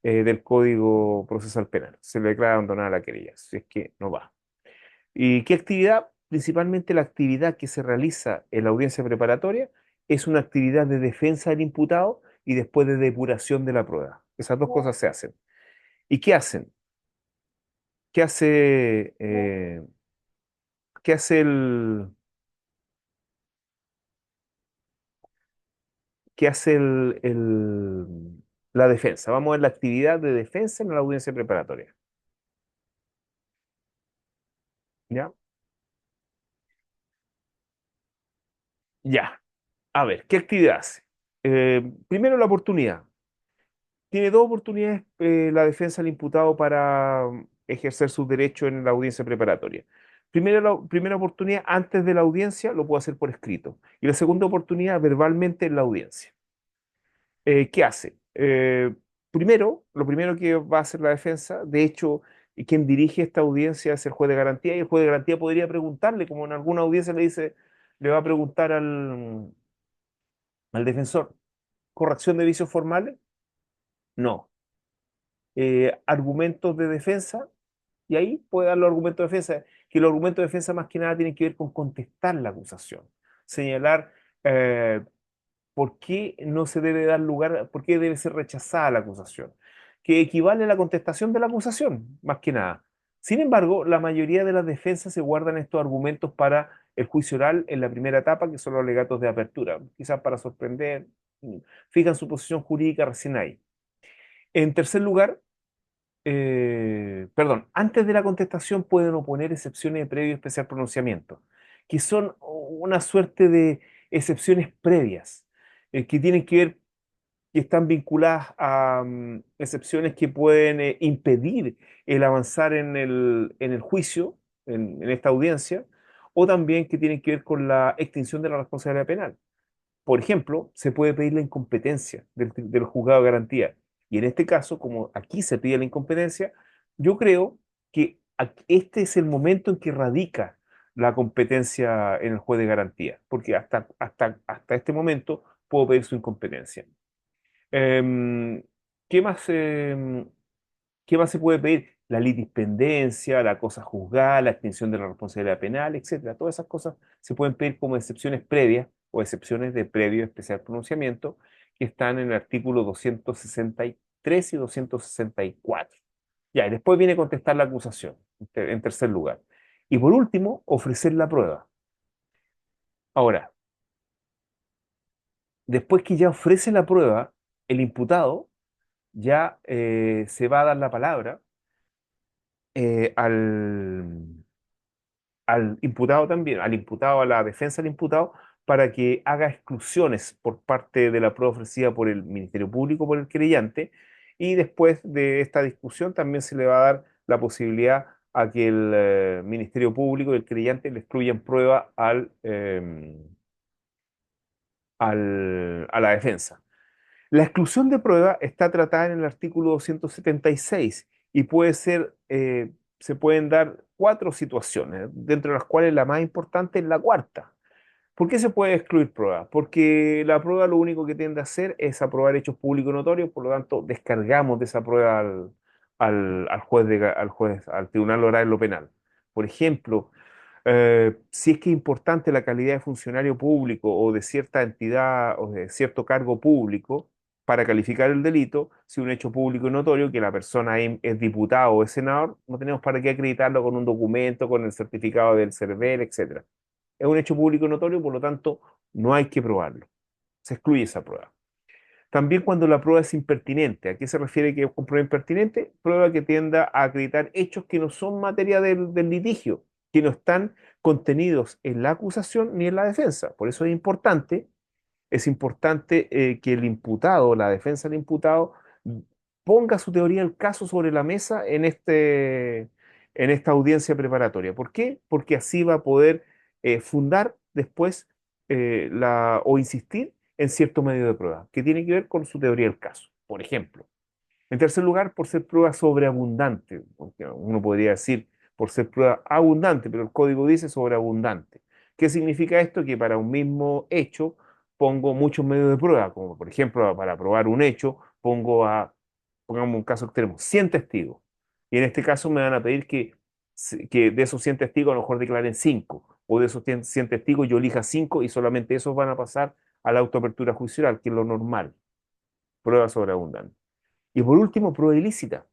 del Código Procesal Penal. Se le declara abandonada la querella, si es que no va. ¿Y qué actividad? Principalmente la actividad que se realiza en la audiencia preparatoria es una actividad de defensa del imputado y después de depuración de la prueba. Esas dos cosas se hacen. ¿Y qué hacen? ¿Qué hace, qué hace qué hace la defensa? Vamos a ver la actividad de defensa en la audiencia preparatoria. ¿Ya? Ya. A ver, ¿qué actividad hace? Primero la oportunidad. Tiene dos oportunidades la defensa del imputado para ejercer sus derechos en la audiencia preparatoria. Primero, la primera oportunidad, antes de la audiencia, lo puede hacer por escrito. Y la segunda oportunidad, verbalmente en la audiencia. ¿Qué hace? Primero, lo primero que va a hacer la defensa, de hecho, quien dirige esta audiencia es el juez de garantía, y el juez de garantía podría preguntarle, como en alguna audiencia le dice, le va a preguntar al defensor, ¿corrección de vicios formales? No. ¿Argumentos de defensa? Y ahí puede dar los argumentos de defensa, que los argumentos de defensa más que nada tienen que ver con contestar la acusación, señalar eh, por qué no se debe dar lugar, por qué debe ser rechazada la acusación, que equivale a la contestación de la acusación, más que nada. Sin embargo, la mayoría de las defensas se guardan estos argumentos para el juicio oral en la primera etapa, que son los alegatos de apertura, quizás para sorprender, fijan su posición jurídica recién ahí. En tercer lugar, perdón, antes de la contestación pueden oponer excepciones de previo y especial pronunciamiento, que son una suerte de excepciones previas, que tienen que ver, que están vinculadas a excepciones que pueden impedir el avanzar en el juicio, en esta audiencia, o también que tienen que ver con la extinción de la responsabilidad penal. Por ejemplo, se puede pedir la incompetencia del juzgado de garantía. Y en este caso, como aquí se pide la incompetencia, yo creo que este es el momento en que radica la competencia en el juez de garantía, porque hasta este momento puedo pedir su incompetencia. Em, ¿Qué más, qué más se puede pedir? La litispendencia, la cosa juzgada, la extinción de la responsabilidad penal, etcétera. Todas esas cosas se pueden pedir como excepciones previas o excepciones de previo especial pronunciamiento que están en el artículo 263 y 264. Ya, y después viene contestar la acusación, en tercer lugar. Y por último, ofrecer la prueba. Ahora, después que ya ofrece la prueba, el imputado ya se va a dar la palabra al imputado también, al imputado, a la defensa del imputado, para que haga exclusiones por parte de la prueba ofrecida por el Ministerio Público, por el querellante, y después de esta discusión también se le va a dar la posibilidad a que el Ministerio Público y el querellante le excluyan prueba a la defensa. La exclusión de prueba está tratada en el artículo 276 y puede ser, se pueden dar cuatro situaciones, dentro de las cuales la más importante es la cuarta. ¿Por qué se puede excluir prueba? Porque la prueba lo único que tiende a hacer es aprobar hechos públicos notorios, por lo tanto descargamos de esa prueba al juez, al tribunal oral en lo penal. Por ejemplo, si es que es importante la calidad de funcionario público o de cierta entidad o de cierto cargo público para calificar el delito, si un hecho público y notorio que la persona es diputado o es senador, no tenemos para qué acreditarlo con un documento, con el certificado del CERVEL, etcétera. es un hecho público notorio, por lo tanto, no hay que probarlo. Se excluye esa prueba. También cuando la prueba es impertinente. ¿A qué se refiere que es con prueba impertinente? Prueba que tienda a acreditar hechos que no son materia del litigio, que no están contenidos en la acusación ni en la defensa. Por eso es importante que el imputado, la defensa del imputado, ponga su teoría del caso sobre la mesa en esta audiencia preparatoria. ¿Por qué? Porque así va a poder fundar después o insistir en cierto medio de prueba, que tiene que ver con su teoría del caso. Por ejemplo, en tercer lugar, por ser prueba sobreabundante, aunque uno podría decir por ser prueba abundante, pero el código dice sobreabundante. ¿Qué significa esto? Que para un mismo hecho pongo muchos medios de prueba, como por ejemplo para probar un hecho, pongamos un caso extremo, 100 testigos. Y en este caso me van a pedir que de esos 100 testigos a lo mejor declaren 5, o de esos 100 testigos yo elija 5 y solamente esos van a pasar a la autoapertura judicial, que es lo normal, prueba sobreabundante. Y por último, prueba ilícita.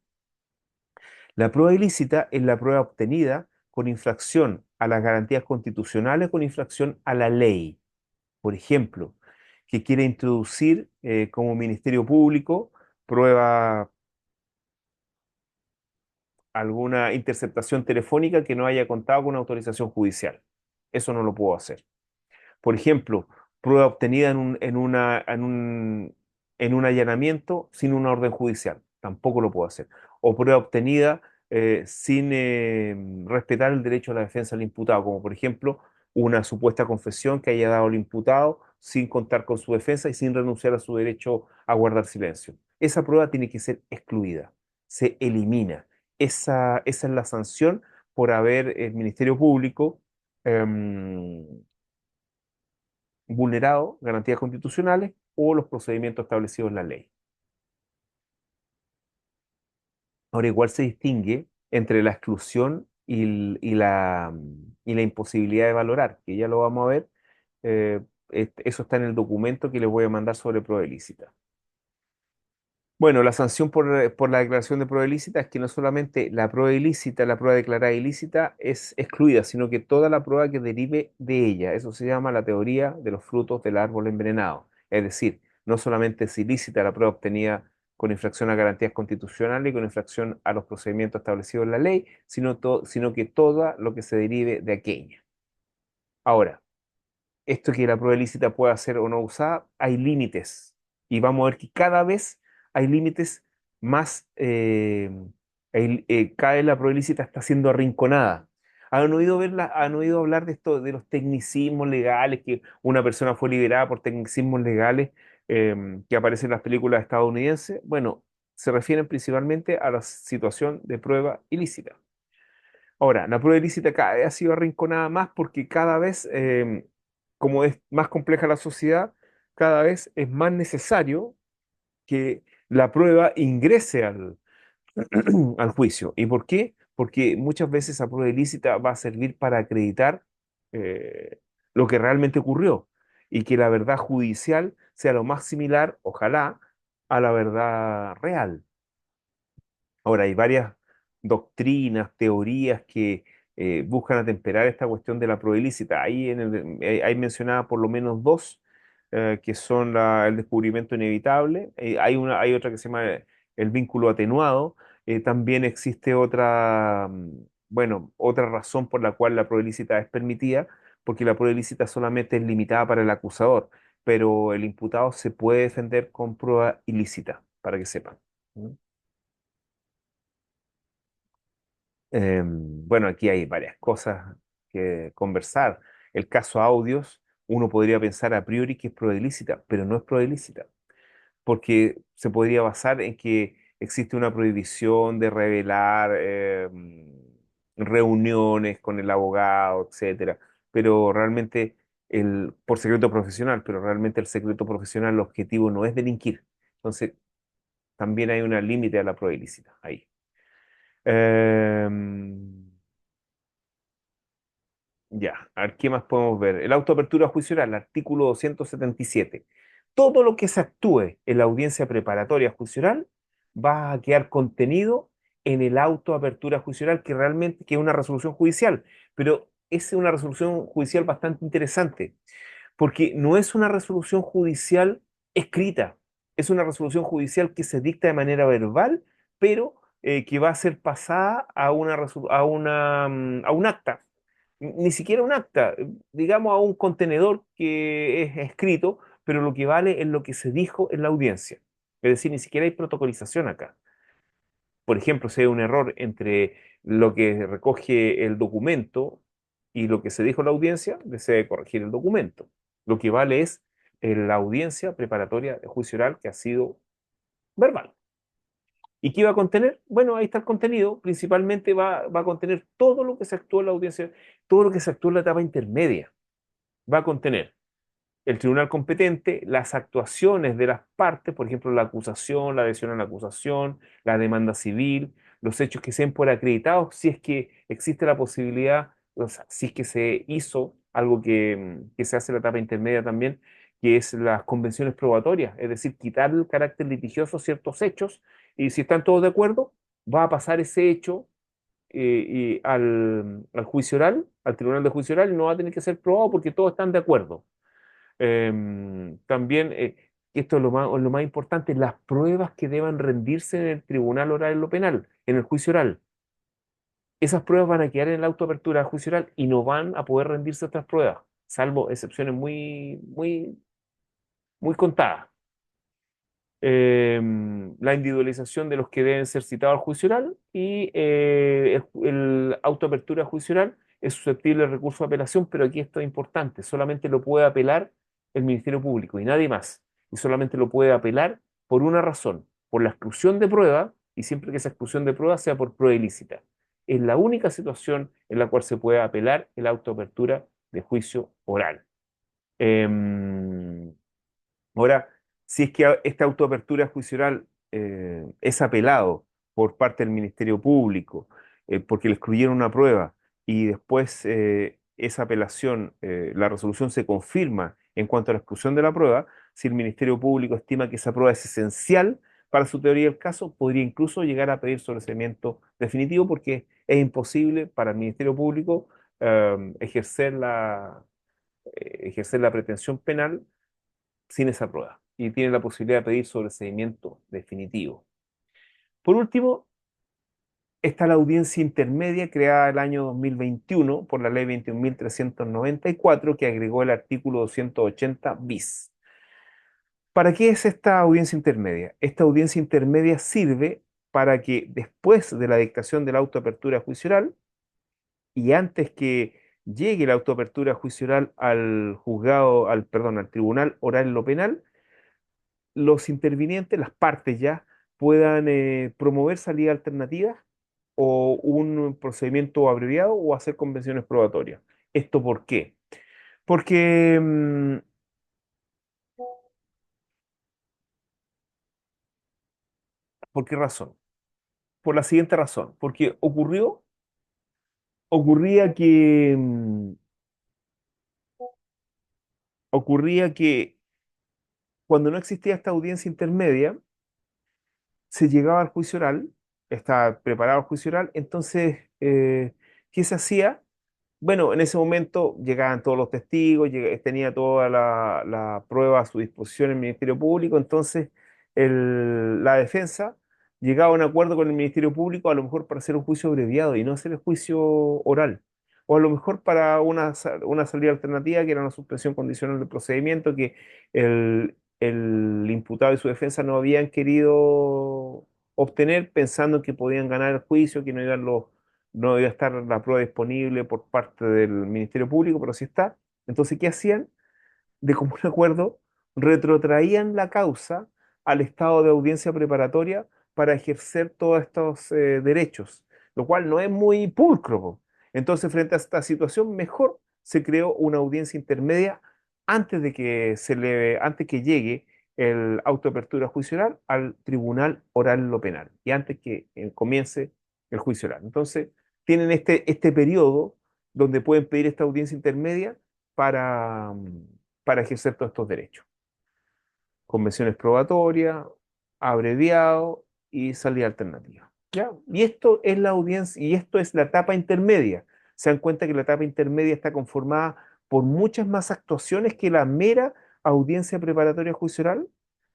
La prueba ilícita es la prueba obtenida con infracción a las garantías constitucionales, con infracción a la ley. Por ejemplo, que quiere introducir como Ministerio Público prueba alguna interceptación telefónica que no haya contado con autorización judicial. Eso no lo puedo hacer. Por ejemplo, prueba obtenida en un allanamiento sin una orden judicial. Tampoco lo puedo hacer. O prueba obtenida sin respetar el derecho a la defensa del imputado, como por ejemplo una supuesta confesión que haya dado el imputado sin contar con su defensa y sin renunciar a su derecho a guardar silencio. Esa prueba tiene que ser excluida, se elimina. Esa es la sanción por haber el Ministerio Público em, vulnerado garantías constitucionales o los procedimientos establecidos en la ley. Ahora, igual se distingue entre la exclusión y la imposibilidad de valorar, que ya lo vamos a ver. eh, Eso está en el documento que les voy a mandar sobre prueba ilícita. Bueno, la sanción por la declaración de prueba ilícita es que no solamente la prueba ilícita, la prueba declarada ilícita es excluida, sino que toda la prueba que derive de ella. Eso se llama la teoría de los frutos del árbol envenenado. Es decir, no solamente es ilícita la prueba obtenida con infracción a garantías constitucionales y con infracción a los procedimientos establecidos en la ley, sino que todo lo que se derive de aquella. Ahora, esto que la prueba ilícita pueda ser o no usada, hay límites. Y vamos a ver que cada vez hay límites más, cada vez la prueba ilícita está siendo arrinconada. ¿Han oído hablar de esto, de los tecnicismos legales, que una persona fue liberada por tecnicismos legales que aparecen en las películas estadounidenses? Bueno, se refieren principalmente a la situación de prueba ilícita. Ahora, la prueba ilícita cada vez ha sido arrinconada más porque cada vez, como es más compleja la sociedad, cada vez es más necesario que la prueba ingrese al juicio. ¿Y por qué? Porque muchas veces esa prueba ilícita va a servir para acreditar lo que realmente ocurrió y que la verdad judicial sea lo más similar, ojalá, a la verdad real. Ahora, hay varias doctrinas, teorías que buscan atemperar esta cuestión de la prueba ilícita. Hay mencionada por lo menos dos, que son el descubrimiento inevitable. Hay otra que se llama el vínculo atenuado. También existe otra razón por la cual la prueba ilícita es permitida, porque la prueba ilícita solamente es limitada para el acusador, pero el imputado se puede defender con prueba ilícita, para que sepan. ¿Mm? Bueno, aquí hay varias cosas que conversar. El caso audios, uno podría pensar a priori que es prueba ilícita, pero no es prueba ilícita, porque se podría basar en que existe una prohibición de revelar reuniones con el abogado, etcétera, pero realmente por secreto profesional, pero realmente el secreto profesional, el objetivo no es delinquir. Entonces, también hay un límite a la prueba ilícita ahí. Em, Ya, a ver, ¿qué más podemos ver? El auto de apertura juicio oral, artículo 277. Todo lo que se actúe en la audiencia preparatoria juicio oral va a quedar contenido en el auto de apertura juicio oral, que realmente que es una resolución judicial. Pero es una resolución judicial bastante interesante, porque no es una resolución judicial escrita, es una resolución judicial que se dicta de manera verbal, pero que va a ser pasada a a un acta, ni siquiera un acta, digamos a un contenedor que es escrito, pero lo que vale es lo que se dijo en la audiencia. Es decir, ni siquiera hay protocolización acá. Por ejemplo, si hay un error entre lo que recoge el documento y lo que se dijo en la audiencia, desea corregir el documento. Lo que vale es la audiencia preparatoria de juicio oral que ha sido verbal. ¿Y qué va a contener? Bueno, ahí está el contenido. Principalmente va a contener todo lo que se actuó en la audiencia, todo lo que se actuó en la etapa intermedia. Va a contener el tribunal competente, las actuaciones de las partes, por ejemplo, la acusación, la adhesión a la acusación, la demanda civil, los hechos que sean por acreditados, si es que existe la posibilidad, o sea, si es que se hizo algo que se hace en la etapa intermedia también, que es las convenciones probatorias, es decir, quitar el carácter litigioso a ciertos hechos, y si están todos de acuerdo, va a pasar ese hecho al juicio oral, al tribunal de juicio oral, y no va a tener que ser probado porque todos están de acuerdo. También, esto es lo más importante, las pruebas que deban rendirse en el tribunal oral en lo penal, en el juicio oral. Esas pruebas van a quedar en la autoapertura del juicio oral y no van a poder rendirse otras pruebas, salvo excepciones muy contadas. La individualización de los que deben ser citados al juicio oral y el autoapertura del juicio oral es susceptible de recurso de apelación, pero aquí esto es importante, solamente lo puede apelar el Ministerio Público y nadie más, y solamente lo puede apelar por una razón, por la exclusión de prueba, y siempre que esa exclusión de prueba sea por prueba ilícita. Es la única situación en la cual se puede apelar el autoapertura de juicio oral. Em, Ahora, si es que esta autoapertura juicio oral es apelado por parte del Ministerio Público porque le excluyeron una prueba y después esa apelación, la resolución se confirma en cuanto a la exclusión de la prueba, si el Ministerio Público estima que esa prueba es esencial para su teoría del caso, podría incluso llegar a pedir sobreseimiento definitivo porque es imposible para el Ministerio Público ejercer la pretensión penal sin esa prueba y tiene la posibilidad de pedir sobreseimiento definitivo. Por último, está la audiencia intermedia creada el año 2021 por la ley 21.394 que agregó el artículo 280 bis. ¿Para qué es esta audiencia intermedia? Esta audiencia intermedia sirve para que después de la dictación de la autoapertura juicio y antes que llegue la autoapertura juicio al juzgado, perdón, al tribunal oral en lo penal, los intervinientes, las partes ya, puedan promover salidas alternativas o un procedimiento abreviado o hacer convenciones probatorias. ¿Esto por qué? Porque, ¿por qué razón? Por la siguiente razón, porque ocurría ocurría que cuando no existía esta audiencia intermedia, se llegaba al juicio oral, estaba preparado el juicio oral, entonces, ¿qué se hacía? Bueno, en ese momento llegaban todos los testigos, tenía toda la prueba a su disposición el Ministerio Público, entonces la defensa llegaba a un acuerdo con el Ministerio Público, a lo mejor para hacer un juicio abreviado y no hacer el juicio oral, o a lo mejor para una salida alternativa que era una suspensión condicional del procedimiento que el imputado y su defensa no habían querido obtener pensando que podían ganar el juicio, que no iba a estar la prueba disponible por parte del Ministerio Público, pero sí está. Entonces, ¿qué hacían? De común acuerdo, retrotraían la causa al estado de audiencia preparatoria para ejercer todos estos derechos, lo cual no es muy pulcro, po. Entonces, frente a esta situación, mejor se creó una audiencia intermedia antes que llegue el autoapertura juicio oral al tribunal oral en lo penal y antes que comience el juicio oral. Entonces, tienen este periodo donde pueden pedir esta audiencia intermedia para ejercer todos estos derechos. Convenciones probatorias, abreviado y salida alternativa. ¿Ya? Y esto es la audiencia, y esto es la etapa intermedia. se dan cuenta que la etapa intermedia está conformada por muchas más actuaciones que la mera audiencia preparatoria a juicio oral.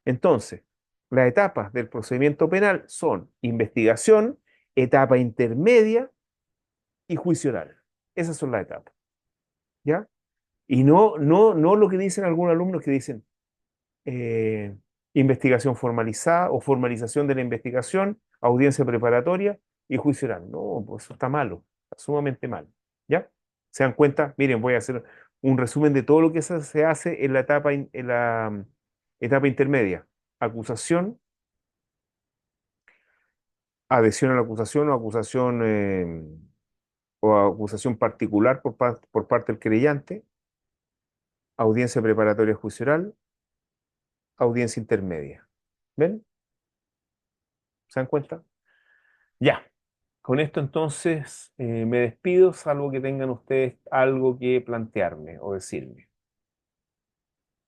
Entonces, las etapas del procedimiento penal son investigación, etapa intermedia y juicio oral. Esas son las etapas, ¿ya? Y no lo que dicen algunos alumnos que dicen eh, investigación formalizada o formalización de la investigación, audiencia preparatoria y juicio oral. No, pues eso está malo, está sumamente mal, ¿ya? ¿Se dan cuenta? Miren, voy a hacer un resumen de todo lo que se hace en la etapa intermedia. Acusación, adhesión a la acusación o acusación particular por parte del querellante, audiencia preparatoria juicio oral, audiencia intermedia. ¿Ven? ¿Se dan cuenta? Ya. Con esto entonces me despido, salvo que tengan ustedes algo que plantearme o decirme.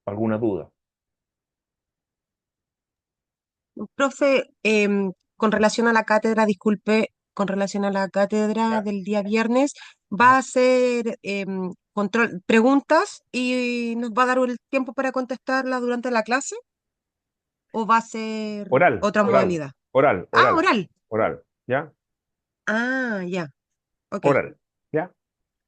¿Alguna duda? Profe, con relación a la cátedra, disculpe, con relación a la cátedra ¿Ya? del día viernes, va Ajá. a hacer preguntas y nos va a dar el tiempo para contestarlas durante la clase o va a ser Oral, otra oral, modalidad. oral, Ah, oral, oral. oral. ¿Ya? Ah, ya. Ok. Oral. ¿Ya?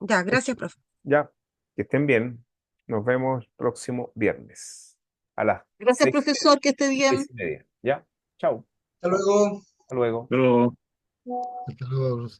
Ya, Eso. gracias, profe. Ya. Que estén bien. Nos vemos próximo viernes a las Gracias, 6:30. profesor, que esté bien. 6:30. ¿Ya? Chao. Hasta luego. Hasta luego. Pero Hasta luego, Bruce.